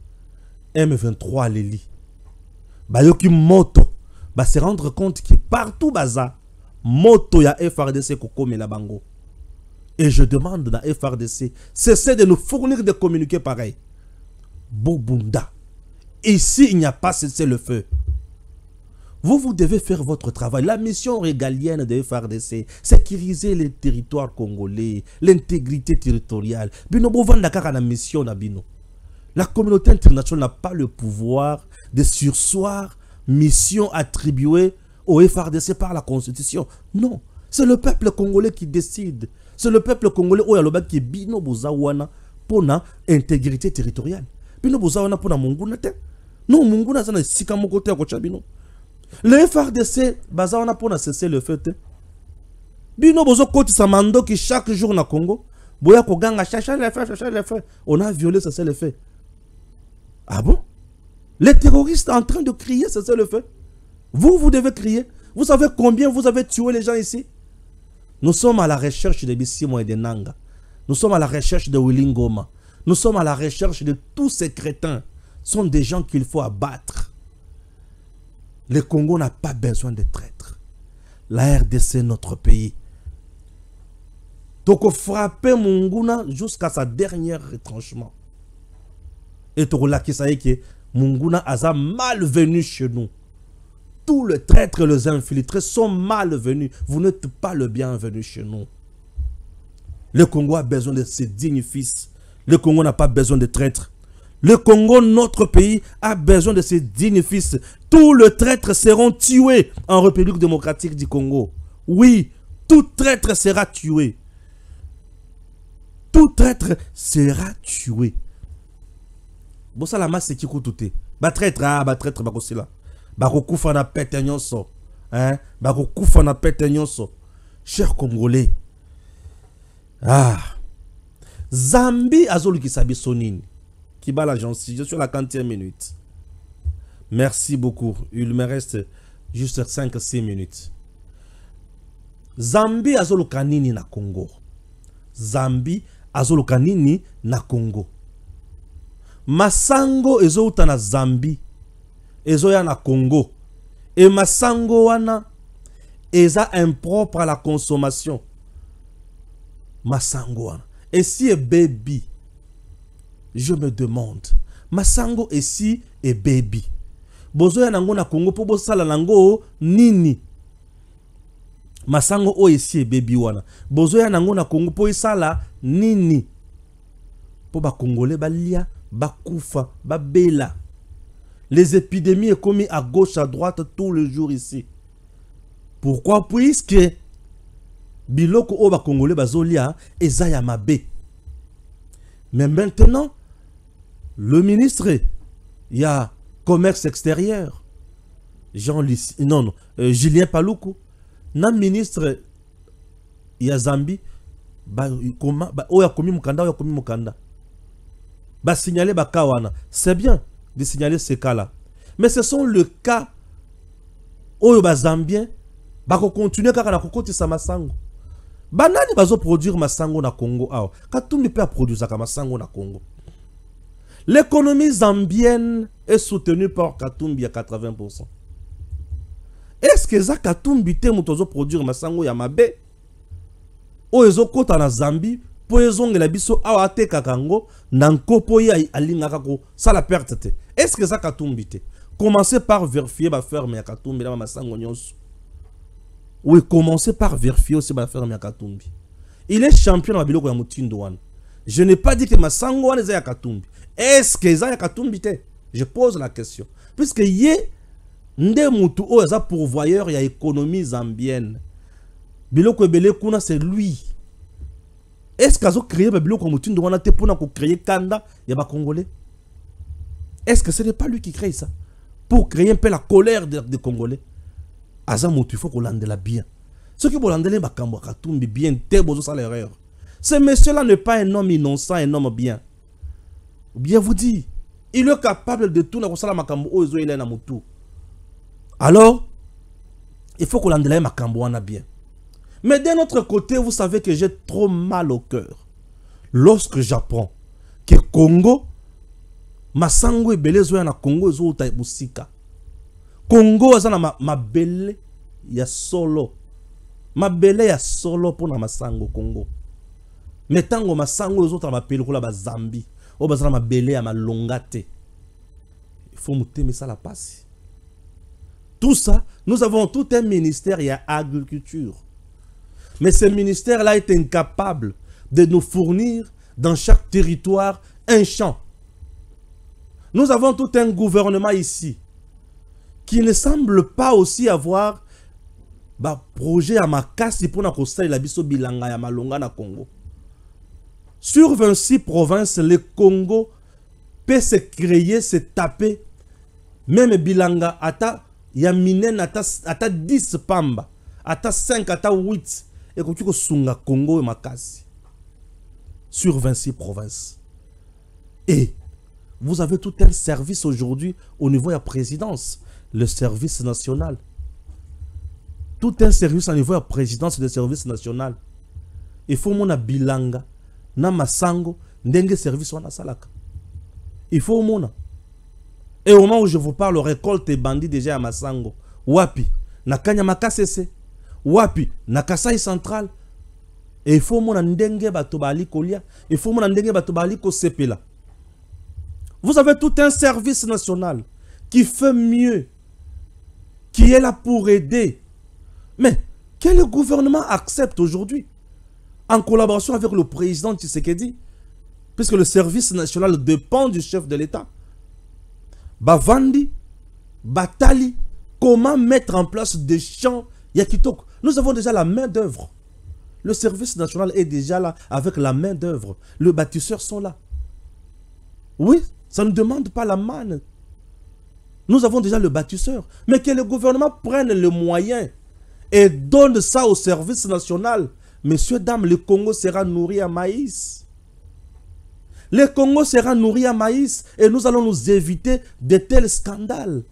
M23 leli. Ba yoki moto. Ba se rendre compte que partout baza moto ya FARDC kokome la bango. Et je demande à FARDC, cessez de nous fournir des communiqués pareils. Bobunda. Ici, il n'y a pas cessé le feu. Vous devez faire votre travail. La mission régalienne de FARDC, sécuriser les territoires congolais, l'intégrité territoriale. La communauté internationale n'a pas le pouvoir de surseoir mission attribuée au FARDC par la Constitution. Non, c'est le peuple congolais qui décide. C'est le peuple congolais qui est bino bozawana pour l'intégrité territoriale. Bino bozawana pour munguna te. Non, munguna sana sika moko te ko chabino. Le FARDC bazawana pour cesser le feu te. Bino bozo koti samando qui chaque jour na Congo, boya ko ganga chercher les feux. On a violé cesser le feu. Ah bon? Les terroristes sont en train de crier cesser le feu. Vous devez crier. Vous savez combien vous avez tué les gens ici? Nous sommes à la recherche de Bissimo et de Nanga. Nous sommes à la recherche de Willingoma. Nous sommes à la recherche de tous ces crétins. Ce sont des gens qu'il faut abattre. Le Congo n'a pas besoin de traîtres. La RDC, notre pays. Donc, frapper Munguna jusqu'à sa dernière retranchement. Et Torolaki, ça y est que Munguna a malvenu chez nous. Tous les traîtres et les infiltrés sont malvenus. Vous n'êtes pas le bienvenu chez nous. Le Congo a besoin de ses dignes fils. Le Congo n'a pas besoin de traîtres. Le Congo, notre pays, a besoin de ses dignes fils. Tous les traîtres seront tués en République démocratique du Congo. Oui, tout traître sera tué. Tout traître sera tué. Bon, ça la masse c'est qui coûte. Ba traître, ba traître, ba kosila. Bakokufa na pete nyonso. Hein? Bakokufa na pete nyonso. Chers Congolais. Ah. Zambi azolukisa biso nini. Kibala Jansi, je suis à la 40e minute. Merci beaucoup. Il me reste juste 5-6 minutes. Zambi azoluka nini na Congo. Zambi azoluka nini na Congo. Masango ezouta na Zambi. Ezoya na Congo. Et masango wana eza impropre à la consommation. Masango wana. Et si est baby, je me demande, masango et si est baby. Bozoya nango na Congo po bosala nango nini. Masango o esi est baby wana. Bozoya nango na Congo po isala nini. Po ba Congolais balia, ba kufa, ba bela. Les épidémies sont commises à gauche, à droite, tous les jours ici. Pourquoi? Puisque biloko oba Congolais bazolia ezaya mabe. Mais maintenant, le ministre, il y a commerce extérieur. Julien Paluku, na ministre ya Zambie, oya komi mukanda. Ba signaler ba kawana. C'est bien de signaler ces cas-là. Mais ce sont le cas oyo ba Zambien ba ko continuer kaka na kokotisa masango. Banani bazo produire masango na Congo awa. Katumbi peut produire ka masango na Congo. L'économie zambienne est soutenue par Katumbi à 80%. Est-ce que za Katumbi te mutozo produire masango ya mabe? O ezo kota na Zambie po ezongela biso awa te kakango na nkopo ya alingaka ko sala perte te. Est-ce que za Katumbi te? Commencez par vérifier ba ferme ya Katumbi na masango nyonso. Oui, commencez par vérifier aussi ba ferme ya Katumbi. Il est champion na biloko ya mutindo wana. Je n'ai pas dit que masango wana za ya Katumbi. Est-ce que za ya Katumbi te? Je pose la question. Puisque yé nde mutu o za pourvoyeur ya économie zambienne. Biloko ebele kuna c'est lui. Est-ce qu'azo créé biloko mutindo wana te pona ko créer kanda ya ba congolais? Est-ce que ce n'est pas lui qui crée ça? Pour créer un peu la colère des Congolais. Aza mutu il faut qu'on l'andela bien. Ce qui vous l'andela bakambo Katumbi bien te bozo ça l'erreur. Ce monsieur-là n'est pas un homme innocent, un homme bien. Bien vous dit, il est capable de tout na kosala makambo ozo il est na mutu. Alors, il faut qu'on l'andela makambo wana bien. Mais d'un autre côté, vous savez que j'ai trop mal au cœur lorsque j'apprends que Congo, masango ebele zo na Congo zo uta busika. Congo azana mabele ya solo. Mabele ya solo pour na masango Congo. Metango masango zo ta mapele ko la ba Zambie. O bazana mabele ya malongate. Il faut muteme ça la passe. Tout ça, nous avons tout un ministère, il y a agriculture. Mais ce ministère-là est incapable de nous fournir dans chaque territoire un champ. Nous avons tout un gouvernement ici qui ne semble pas aussi avoir projet à Makasi pour na kosa la biso bilanga ya malonga na Congo. Sur 26 provinces, le Congo peut se créer, se taper, même bilanga ata ya minen ata 10 pamba, ata 5, ata 8. Et quand tu as Sunga Congo et Makasi sur 26 provinces. Et vous avez tout un service aujourd'hui au niveau de la présidence, le service national. Tout un service au niveau de la présidence et le service national. Il faut mon bilanga, na masango, ndenge service wana salaka. Il faut mon. Et au moment où je vous parle, récolte et bandit déjà à masango. Wapi, na kanya makasese. Wapi na Kasai central et il faut mon ndenge bato bali kolia, il faut mon ndenge bato bali ko sepela. Vous avez tout un service national qui fait mieux, qui est là pour aider. Mais quel gouvernement accepte aujourd'hui, en collaboration avec le président Tshisekedi, puisque le service national dépend du chef de l'État, Bavandi, Batali, comment mettre en place des champs Yakitoko. Nous avons déjà la main d'œuvre. Le service national est déjà là avec la main d'œuvre. Les bâtisseurs sont là. Oui, ça ne demande pas la manne. Nous avons déjà le bâtisseur. Mais que le gouvernement prenne le moyen et donne ça au service national. Messieurs, dames, le Congo sera nourri à maïs. Le Congo sera nourri à maïs et nous allons nous éviter de tels scandales.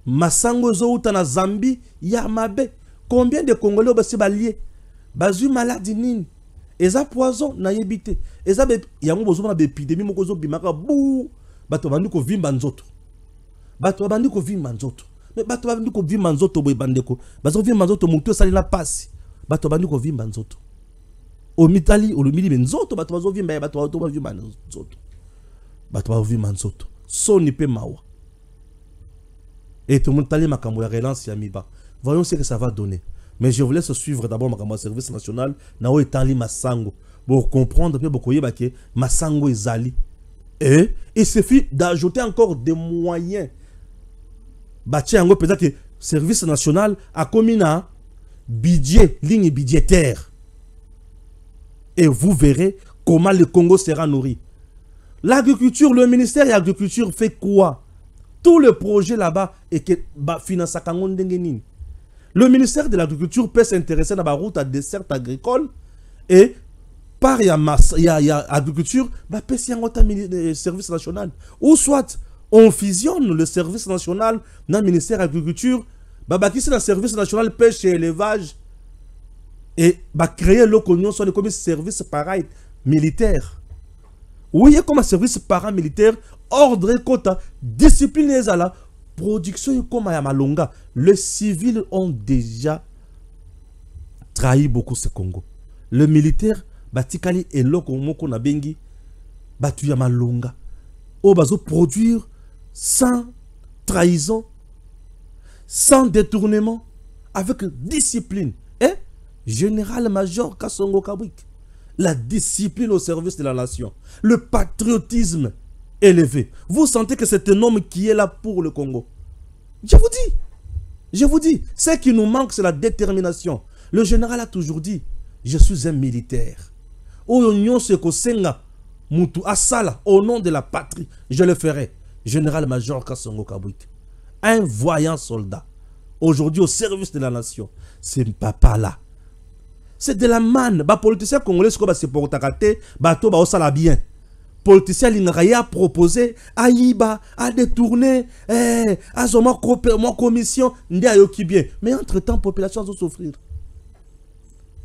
Masango zouta na Zambie, Yamabe. Combien de Congolais ont balié? Bazu maladie nini? Eza poison na yebite. Eza be yango bozo na épidémie moko zo bimaka bou. Bato bandi ko vimba nzoto. Bato bandi ko vimba nzoto. Mais bato bandi ko vimba nzoto boy bandeko. Bazo vimba nzoto mutu sali na passe. Bato bandi ko vimba nzoto. O mitali o lumili nzoto bato bazo vimba bato bato vimba nzoto. Bato bazo vimba nzoto. Soni pe mawa. Et tout le monde tali makambo ya relance ya miba. Voyons ce que ça va donner. Mais je vous laisse suivre d'abord ma service national. Nao etali masango. Pour comprendre, pour que masango ezali. Et il suffit d'ajouter encore des moyens. Bâti en peut-être que service national a commis un budget, ligne budgétaire. Et vous verrez comment le Congo sera nourri. L'agriculture, le ministère de l'agriculture fait quoi? Tout le projet là-bas est que finance le ministère de l'Agriculture peut s'intéresser à la route à dessert agricole et par y a agriculture, peut s'y service national. Ou soit on fusionne le service national dans le ministère de l'Agriculture, qui c'est le service national pêche et élevage et créer l'oconion soit comme service pareil militaire. Oui, comme un service paramilitaire, ordre et quota, discipline et la production comme à Malonga. Les civils ont déjà trahi beaucoup ce Congo. Le militaire, batikali et l'okomoko na bengi, batu ya Malonga. O bazo produire sans trahison, sans détournement, avec discipline. Et général-major Kasongo Kabwik. La discipline au service de la nation, le patriotisme élevé. Vous sentez que c'est un homme qui est là pour le Congo. Je vous dis, ce qui nous manque, c'est la détermination. Le général a toujours dit, je suis un militaire. Au nom de la patrie, je le ferai. Général-major Kasongo Kabwik. Un voyant soldat. Aujourd'hui au service de la nation. C'est papa là. C'est de la manne. Les politiciens congolais se portent à côté, bateau ba osala bien. Politiciens l'ingaya proposé à Iba, à détourner, à zoma commission, ndi ayoki bien. Mais entre-temps, population va souffrir.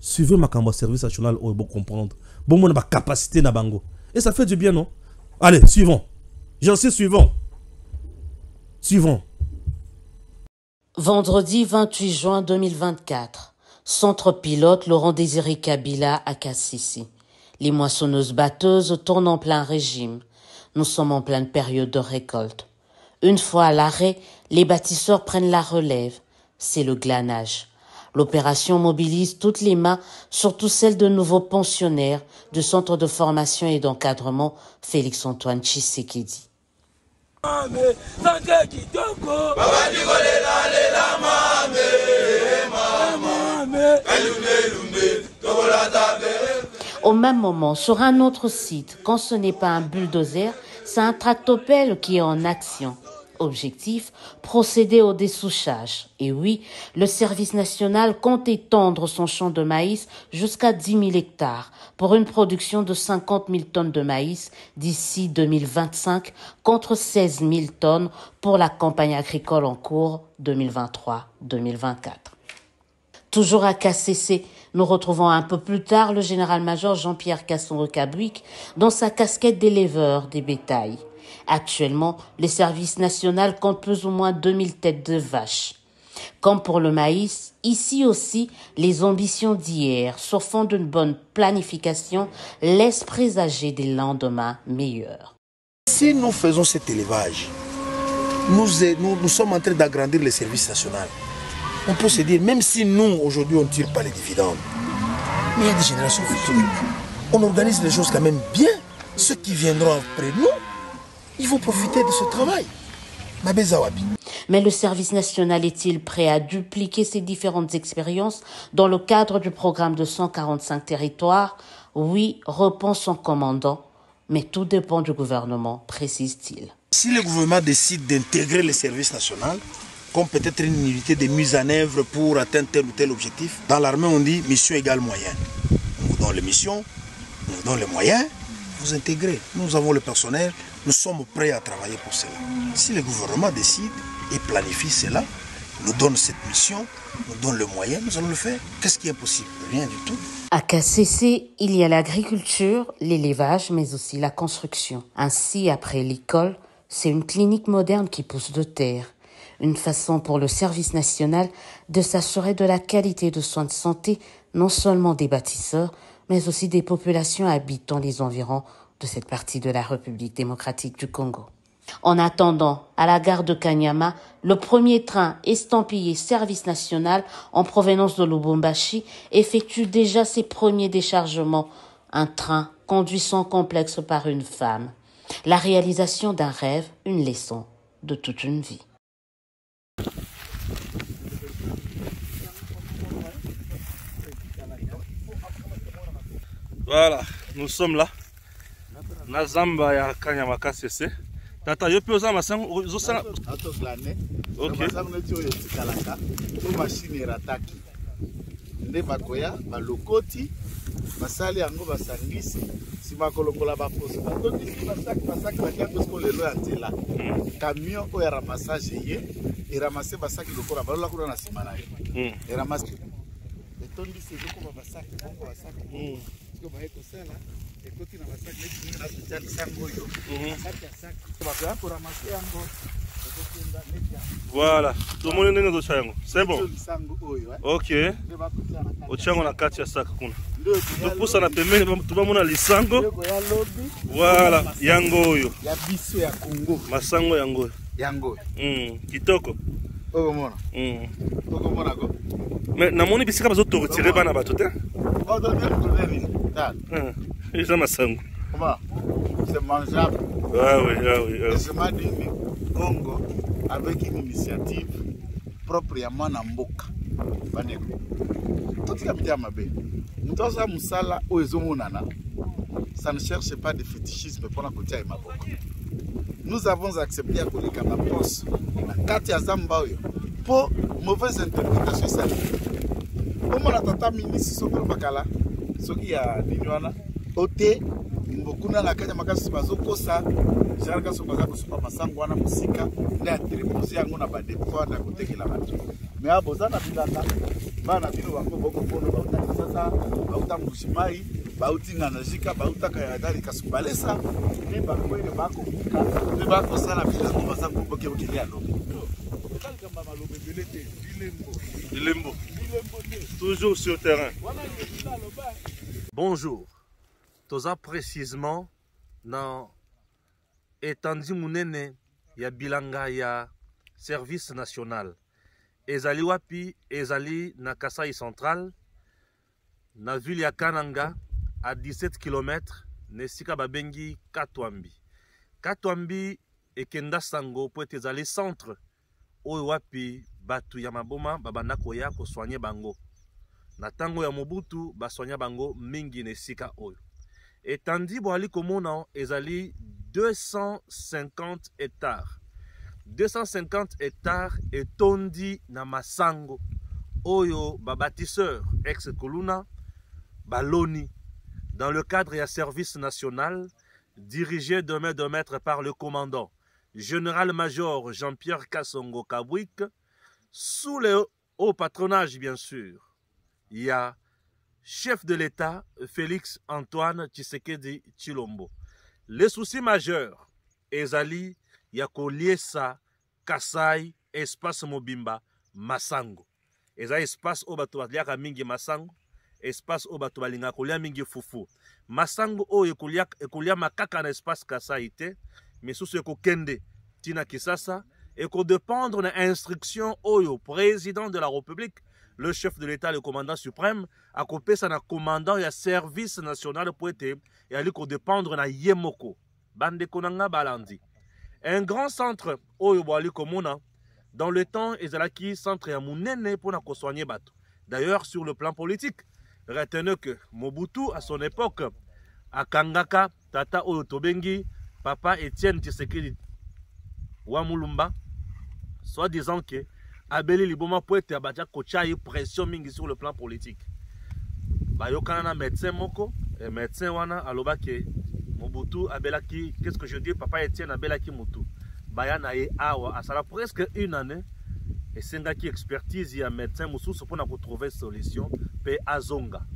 Suivez ma cambo service national pour comprendre. Bon, mon capacité na bango. Et ça fait du bien, non? Allez, suivons. J'en sais suivant. Suivant. Vendredi 28 juin 2024. Centre pilote Laurent-Désiré Kabila à Kassisi. Les moissonneuses-batteuses tournent en plein régime. Nous sommes en pleine période de récolte. Une fois à l'arrêt, les bâtisseurs prennent la relève. C'est le glanage. L'opération mobilise toutes les mains, surtout celles de nouveaux pensionnaires du centre de formation et d'encadrement Félix-Antoine Tshisekedi. Au même moment, sur un autre site, quand ce n'est pas un bulldozer, c'est un tractopelle qui est en action. Objectif, procéder au dessouchage. Et oui, le service national compte étendre son champ de maïs jusqu'à 10 000 hectares pour une production de 50 000 tonnes de maïs d'ici 2025 contre 16 000 tonnes pour la campagne agricole en cours 2023-2024. Toujours à KCC, nous retrouvons un peu plus tard le général-major Jean-Pierre Kasongo Kabwik dans sa casquette d'éleveur des bétails. Actuellement, le service national compte plus ou moins 2000 têtes de vaches. Comme pour le maïs, ici aussi, les ambitions d'hier, sur fond d'une bonne planification, laissent présager des lendemains meilleurs. Si nous faisons cet élevage, nous sommes en train d'agrandir le service national. On peut se dire, même si nous, aujourd'hui, on ne tire pas les dividendes, mais il y a des générations futures. On organise les choses quand même bien. Ceux qui viendront après nous, ils vont profiter de ce travail. Mais le service national est-il prêt à dupliquer ces différentes expériences dans le cadre du programme de 145 territoires? Oui, répond son commandant, mais tout dépend du gouvernement, précise-t-il. Si le gouvernement décide d'intégrer le service national, comme peut-être une unité de mise en œuvre pour atteindre tel ou tel objectif, dans l'armée on dit mission égale moyen. On vous donne les missions, on vous donne les moyens, vous intégrez. Nous avons le personnel, nous sommes prêts à travailler pour cela. Si le gouvernement décide et planifie cela, nous donne cette mission, nous donne le moyen, nous allons le faire. Qu'est-ce qui est impossible? Rien du tout. À KCC, il y a l'agriculture, l'élevage, mais aussi la construction. Ainsi, après l'école, c'est une clinique moderne qui pousse de terre. Une façon pour le service national de s'assurer de la qualité de soins de santé, non seulement des bâtisseurs, mais aussi des populations habitant les environs de cette partie de la République démocratique du Congo. En attendant, à la gare de Kanyama, le premier train estampillé service national en provenance de Lubumbashi effectue déjà ses premiers déchargements. Un train conduit sans complexe par une femme. La réalisation d'un rêve, une leçon de toute une vie. Voilà, nous sommes là. Nazamba ya Kanyama KCC. Tata, yo peux oza masango zo sala. Ato glané. OK. Masango neti oyo tikalaka. To machine erataki. Nde bakoya balokoti basali yango basangisi sima kolokola baposo batondisi basaki bakia pesko lelo ya nzela camion oyo eramassage ye eramase basaki lokola balola kuna na nsima na ye eramase etondisi ezokoba basaki bongo basaki siko baye kosala ekoti na basaki neti na sotia lisango oyo basaki ya saki bakoya koramase yango. Voilà, tout le monde est dans le chango. C'est bon. Ok. Au chango na kati ya sac kuna. Donc pour ça na pembeni tout le monde a lisango. Voilà, yango oyo. Ya biso ya Congo. Masango yango. Yango. Kitoko. Okomona. Okomona ko. Mais na moni bisika bazo to retirer bana bato te. Oh donc bien tourner vite. Dal. Ils ont masango. Comment? C'est mangeable. Ah oui, ah oui. Et je m'a dit Congo avec une initiative propre ya mwana mboka baneko totika bitia mabe mutoza musala oyo monana. Ça ne cherche pas de fétichisme pour la kotia et maboko. Nous avons accepté à koleka ma poste na kati ya zamba oyo pour mauvaise interprétation ça. Comme la tata ministre sokolo bakala soki ya dinywana ote mbokuna na kanya makasi bazo kosa jaraka so baza kosupa masango wana musika na triposi yango na badepo na kotekela bato mais abozana bilaka bana bino bango boko pono bauta sasa bauta mushimai bauti ngana jika bauta kaya dari kasubalesa ne bango ile bako muka ne bako sala bilango masango boke bokilia no kama malobe belete bilembo toujours sur terrain. Bonjour. Toza précisément dans étendue munene ya bilanga ya service national. Ezali wapi, ezali na Kasai central, na ville ya Kananga, à 17 km, nesika babengi Katwambi. Katwambi ekenda sango po ezali centre, oyo wapi batu ya maboma babanda koya ko soigner bango. Na tango ya Mobutu basoigner bango mingi nesika oyo. Etandi boali komona ezali 250 hectares. 250 hectares etondi na masango oyo babatisseur ex-Koluna baloni dans le cadre ya service national dirigé de main de maître par le commandant général-major Jean-Pierre Kassongo Kabwik sous le haut patronage bien sûr. Il y a chef de l'État, Félix Antoine Tshisekedi Tshilombo. Les soucis majeurs, ezali yako liesa Kasai, espace Mobimba, Masango. Ezali espace obato baliaka mingi Masango, espace obato balinga kolia mingi fufu. Masango o ekolia makaka na espace Kasai te, mais sous eko kende tina Kisasa, eko dépendre na instruction oyo président de la République, le chef de l'État, le commandant suprême, a coupé ça na commandant ya service national pour être et ali ko dépendre na Yemoko. Bande konanga balandi. Un grand centre oyo boali komona dans le temps ezalaki centre ya munene pour na ko soigner bato. D'ailleurs sur le plan politique, retenez que Mobutu à son époque à Kangaka tata oyo tobengi papa Étienne Tshisekedi wa Mulumba, soit disant que Abeli Liboma peut être abattu kocha y pression mingi sur le plan politique. Bayokana na médecin moko, et médecin wana aloba ke Mobutu abelaki, qu'est-ce que je dis, papa Etienne abelaki Mutu. Bayana ye awa, asala presque une année, et sengaki expertise ya médecin musu pour na trouver solution pe azonga.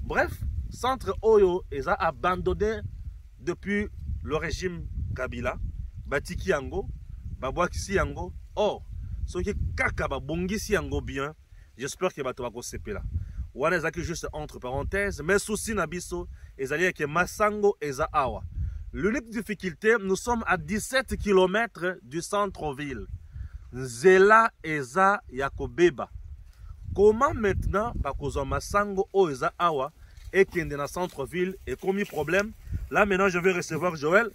Bref, centre oyo eza abandonné depuis le régime Kabila, batiki yango, babwakisi yango. Or ce qui kaka ba bongisi yango bien, j'espère que bato bako sepela. Wana ezaki juste entre parenthèses, mais souci na biso ezali ke Masango eza awa. L'unique difficulté, nous sommes à 17 km du centre-ville. Nzela eza yakobeba. Comment maintenant bakozo Masango o eza awa et kende na centre-ville et commis problème? Là maintenant je vais recevoir Joël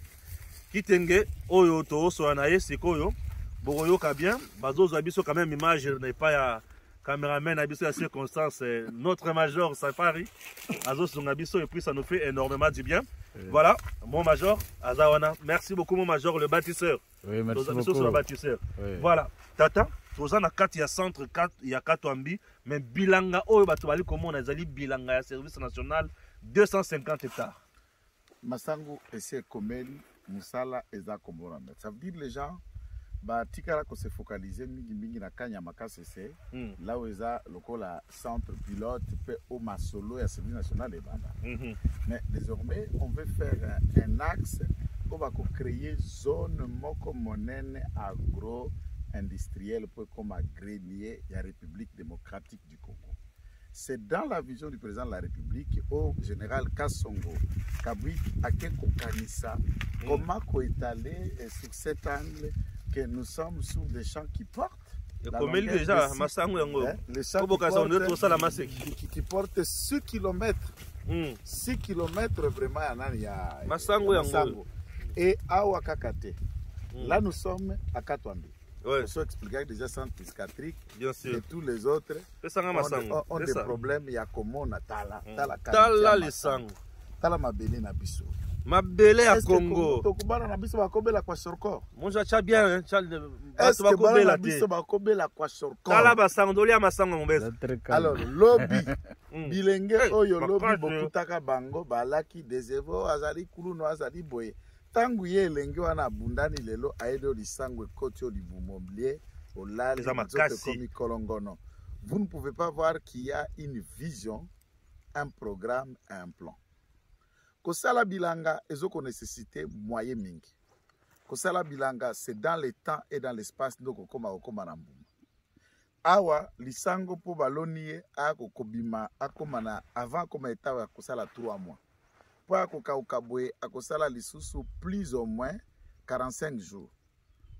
Kitenge oyo to so anaye sikoyo. Boroyoka bien, bazo zabiso quand même image n'est pas caméraman Abisso à circonstance, notre major Safari, Azo Songabisso, et puis ça nous fait énormément du bien. Voilà, mon major, Azawana. Merci beaucoup, mon major, le bâtisseur. Oui, merci beaucoup. Sur le bâtisseur. Oui. Voilà, Tata, Tozan a 4, il y a centre 4, il y a 4 ambi, mais Bilanga, oh, Batouali, comment on a dit Bilanga, service national, 250 hectares. Masangu, essaie Komeli, Moussala, Eza Komborambe. Ça veut dire les gens, bah tikala ko se focaliser mingi na kanya makasese là où eza lokola centre pilote pe au masolo ya service national de banda. Mais désormais on veut faire un axe on va créer zone moko monene agro industriel pour comme grenier la République démocratique du Congo. C'est dans la vision du président de la République au général Kassongo Kabui Akeko Kanissa comment ko étaler sur cet angle que nous sommes sur des champs qui portent comme il déjà les champs qui portent 6 km 6 km vraiment il y a Masango et Awa Kakate là nous sommes à Katwambi. Ouais. Pour expliquer déjà centre psychiatrique et tous les autres ont des problèmes il y a comment on a tala les sangs tala mabele na biso mabele à Congo tokubana na biso bakobela kwa sorko monja cha bien est-ce que bakobela biso bakobela kwa sorko tala basango dolia masango mbeza alors lobby bilenge oyo lobby bokutaka bango balaki desevo azali kuluno azali boye tangu ye elenge wana bundani lelo aedo lisango ekoti o libumoblier olali komi kolongono. Vous ne pouvez pas voir qu'il y a une vision, un programme, un plan. Kosala bilanga ezoko nécessité moyen mingi. Kosala bilanga c'est dans le temps et dans l'espace ndoko koma okoma na mbuma. Awa lisango po balonie ako kobima akomana avant koma etawa kosala 3 mois. Po akokauka boye akosala lisusu plus ou moins 45 jours.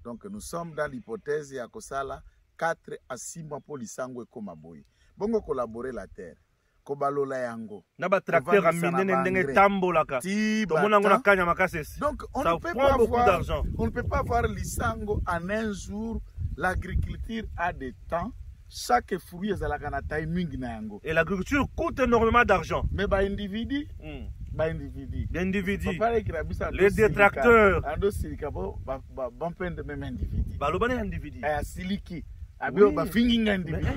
Donc nous sommes dans l'hypothèse ya kosala 4 à 6 mois pour lisango ekoma boye. Bongo collaborer la terre. Kobalola yango. Na ba tracteur a minene ndenge tambolaka. Tomona ngona kanya makasesi. Donc on ne peut pas beaucoup d'argent. On ne peut pas voir lisango en un jour. L'agriculture a des temps. Chaque fruit est à la timing na yango. Et l'agriculture coûte énormément d'argent. Mais ba individu les détracteurs ando silika bo bon pende même individu. Balobane individu. Aya siliki. Abio ba finginga individu.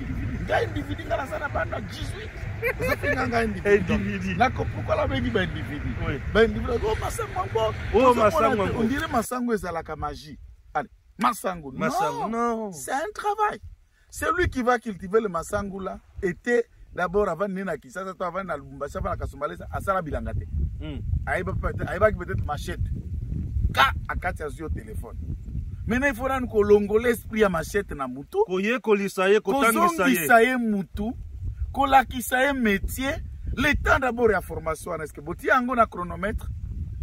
Nga individu ngala sana bana 18. Ba finginga individu. Nako pourquoi la bengi ba individu? Ba individu oh masango. Oh masango. On dirait masango ezalaka magie. Allez, masango. Non. C'est un travail. Celui qui va cultiver le masango là était d'abord avant nena kisasa to avant na Lubumbashi avant na Kasumbalesa asala bilanga te. Aiba peut-être machette. Ka akati azio téléphone. Maintenant il faut rendre ko longole esprit ya machette na mutu. Koye kolisaye kotangisaye mutu. Ko lakisaye métier. Le temps d'abord ya formation est-ce que boti yango na chronomètre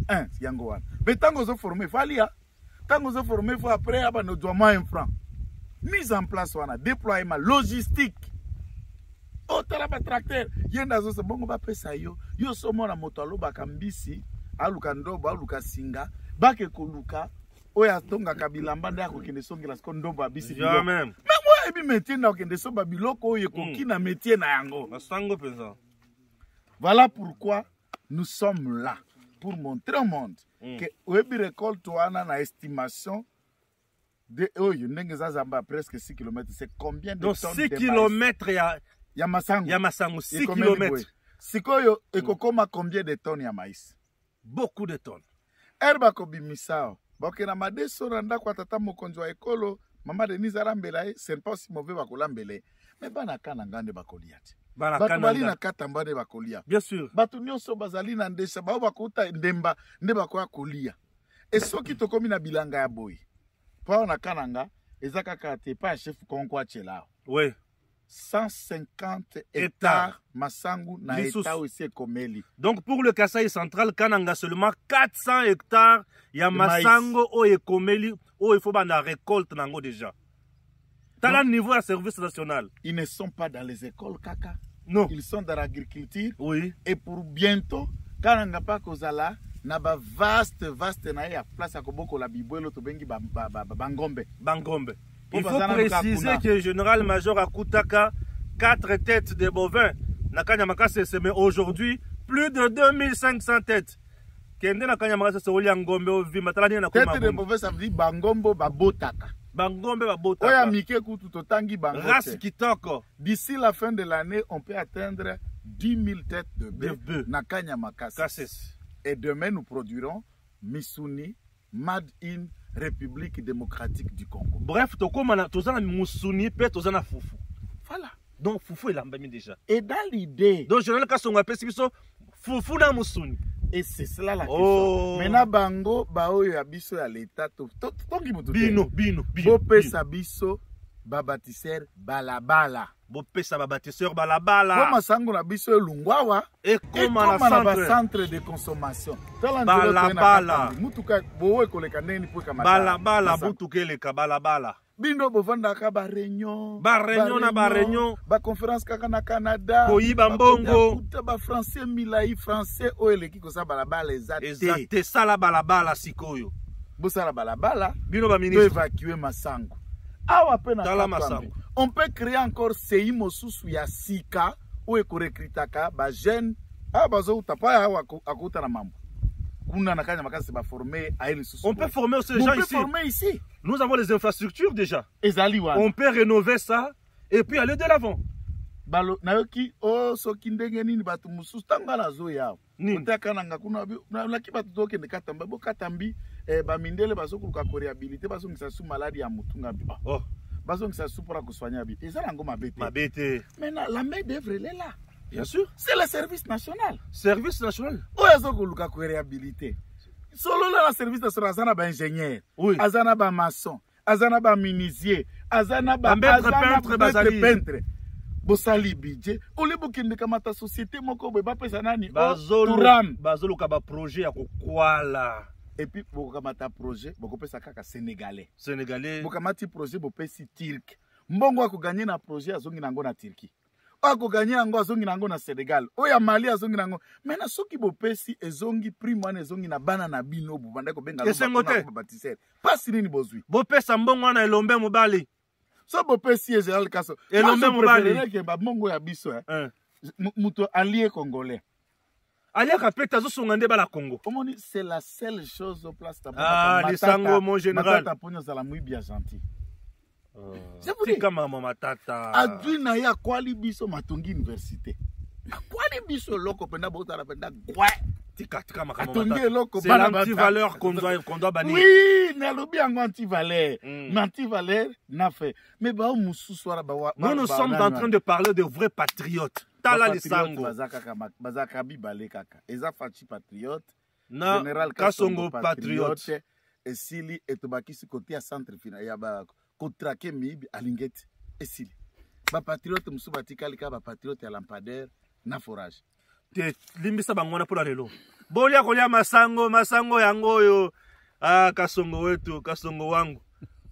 1 yango wana. Mais tango zo former falia. Tango zo former faut après aba no doit moins 1 franc. Mise en place wana déploiement logistique. Oh talaba tracteur yenda zo se bongo ba pesa yo somo na moto aloba kambisi aluka ndobo aluka singa bake koluka oya tonga kabilamba nda ko kende songela sko ndobo abisi biloko même moi ebi métier na kende soba biloko oye ko kina métier na yango masango penza. Voilà pourquoi nous sommes là pour montrer au monde que oyebi récolte wana na estimation de oyo ndenge za zamba presque 6 km c'est combien de tonnes de 6 km ya masango 6 km. Sikoyo ekokoma combien de tonnes ya maïs? Beaucoup de tonnes. Herba kobimisao. Boke na madeso randa kwa tata mokonzo ekolo mama Denise arambela c'est pas si mauvais bakolambele. Mais bana kana ngande bakoliati. Batu bali na kata mbane bakolia. Bien sûr. Batu nyonso bazali na ndesha ba bakuta ndemba nde bakoya kolia. Et soki tokomi na bilanga ya boy. Pa na kananga ezaka kate pa chef konkwa chelao. Oui. 150 hectares Masangu na état aussi Komeli. Donc pour le Kasaï central, Kananga seulement 400 hectares, il y a Masango ou Komeli où il faut la récolte nango déjà. T'as le niveau à service national. Ils ne sont pas dans les écoles kaka. Non. Ils sont dans l'agriculture. Oui. Et pour bientôt, Kananga pa kozala na ba vaste na ya place à koboko la bibuelo to bengi bangombe. Il faut préciser que le général-major Akutaka 4 têtes de bovins. Nakanya Makase, mais aujourd'hui, plus de 2500 têtes. Kende Nakanya Makase, c'est Oliangombe, Vimatalani, Tête de bovins, ça veut dire Bangombo, Babotaka. Bangombe, Babotaka. Oya Mike Kutu Totangi Bangote. Race Kitoko. D'ici la fin de l'année, on peut atteindre 10 000 têtes de bœufs. Nakanya Makase. Et demain, nous produirons Misuni, Made in République démocratique du Congo. Bref, tozana Misuni, pe tozana Fufu. Voilà. Donc Fufu, il a mis déjà. Et dans l'idée. Donc, je ne sais pas Fufu na Misuni. Et c'est cela la question. Maintenant, Bango, Bao ya biso ya l'État. Bino. Bope Sabiso, Babatisser, Balabala. Bopesa babatisseur balabala. Comme sango na biso lungwawa et comme na centre de consommation. Balabala. Mutuka bowe koleka neni po kamata. Balabala butuke leka balabala. Bindo bovanda ka ba réunion. Ba réunion. Ba conférence kaka na Canada. Koyiba mbongo. Ba français milai français o eleki ko sa balabala ezate. Ezate sala balabala sikoyo. Bo sala balabala. Bino ba ministre. Évacuer Masango. On peut créer encore CI Mosusu ya Sika ou ekorekritaka ba jeune bazo utapaya akuta na mambo. Kuna nakanya makasi ba former à ile susu. On peut former ces gens ici. Former ici. Nous avons les infrastructures déjà. On peut rénover ça et puis aller de l'avant. Balo nayoki soki ndenge nini batu mususu tanga na zo yao. Utaka nanga kuna na laki batu doke ndekatamba bo katambi ba mindele bazo kuruka ko réhabiliter bazo ngisa su maladie ya mutunga bi. Bazo ngisa su pour akuswanya bi. Eza nango mabete. Maintenant la main d'œuvre elle est là. Bien sûr. C'est le service national. Service national. Oyazo kuruka ko réhabiliter. Solo la service national azana ba ingénieur. Azana ba maçon, azana ba menuisier, azana ba peintre. Bosali budget ole bokende kamata société moko be bapesa nani bazolo ka ba projet ya kokwala et puis bokamata projet bokopesa kaka sénégalais bokamati projet bopesi turc mbongo akoganye na projet azongi nango na Turquie akoganye yango azongi nango na Sénégal oya Mali azongi nango mena soki bopesi ezongi prime wana ezongi na bana na bino bubanda ko benga lo baptiser pasi nini bozwi bopesa mbongo wana elombe mobali. So bopesi Général Kasso. Et l'homme mobali que ba mongo ya biso muto allié congolais. Allié kapeta zo songande ba la Congo. Omoni c'est la seule chose au place ta. Lisango mon général. Matata ponyo za la muy bien gentil. C'est pour dire maman matata. Adwina ya kwali biso matongi université. Kwali biso loko penda bota la penda gwa. Tika c'est l'anti-valeur qu'on doit bannir. Oui, nalobi en anti-valeur. Anti-valeur n'a fait. Mais bah nous sommes en train de parler de vrais patriotes. Tala lisango. Bazaka bibale kaka. Eza fachi patriote. Général Kasongo patriote. Et sili etobaki si côté à centre final ya ba kotrake mibi alingeti. Et sili. Ba patriote musubatika lika ba patriote ya lampadaire na forage. Te limbisa bangwana pour lelo. Bolia kolia masango yango yo. Kasongo wetu, Kasongo wangu.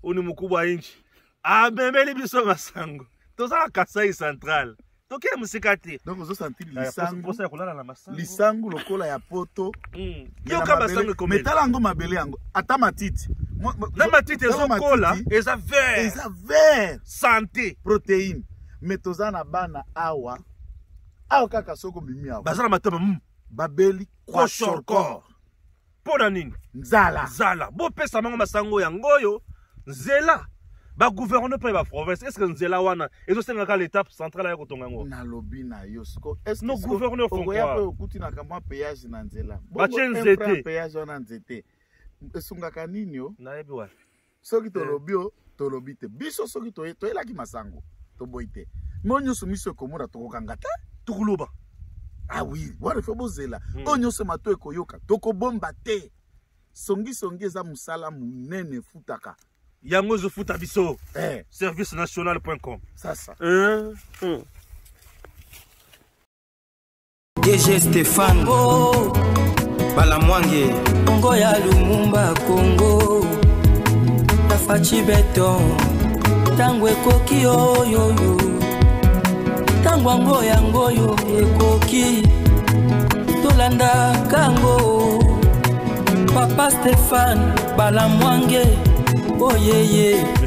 Uni mkubwa inchi. Bembeli biso masango. Toza Kasai Central. Toke musikati. Donc vous sentez lisango lokola ya poto. Yo ka masango comme metala ngo mabele yango. Ata matiti. Na matiti ezokola eza vert. Eza vert. Santé, protéine. Metoza na bana awa. Awa kaka soko mimi awa. Bazala matama babeli koshorkor. Pona nini? Nzala. Bo pesa mango masango yangoyo. Nzela. Ba gouverneur pa ba province. Est-ce que nzela wana ezo senga l'étape centrale ya kotonga ngo? Na lobi na yosko. Est-ce que nos gouverneurs font quoi? Oya okuti na kama péage na nzela. Ba nzete. Péage wana nzete. Esunga kanini yo? Na yebi wa. Soki to lobio, to lobite. Biso soki to elaki masango. To boite. Monyo sumiso komura to kokangata. Tukuluba. Ah oui, wana fe bozela. Onyo se mato ekoyoka. Toko bomba te. Songi eza musala munene futaka. Yango zo futa biso. Servicenational.com. Ça. DG Stéphane Balamwange Congo ya Lumumba Congo Tafachi Beton Tangwe koki yo Tangwango yango yo ekoki Tolanda kango Papa Stéphane Balamwange oh yeah.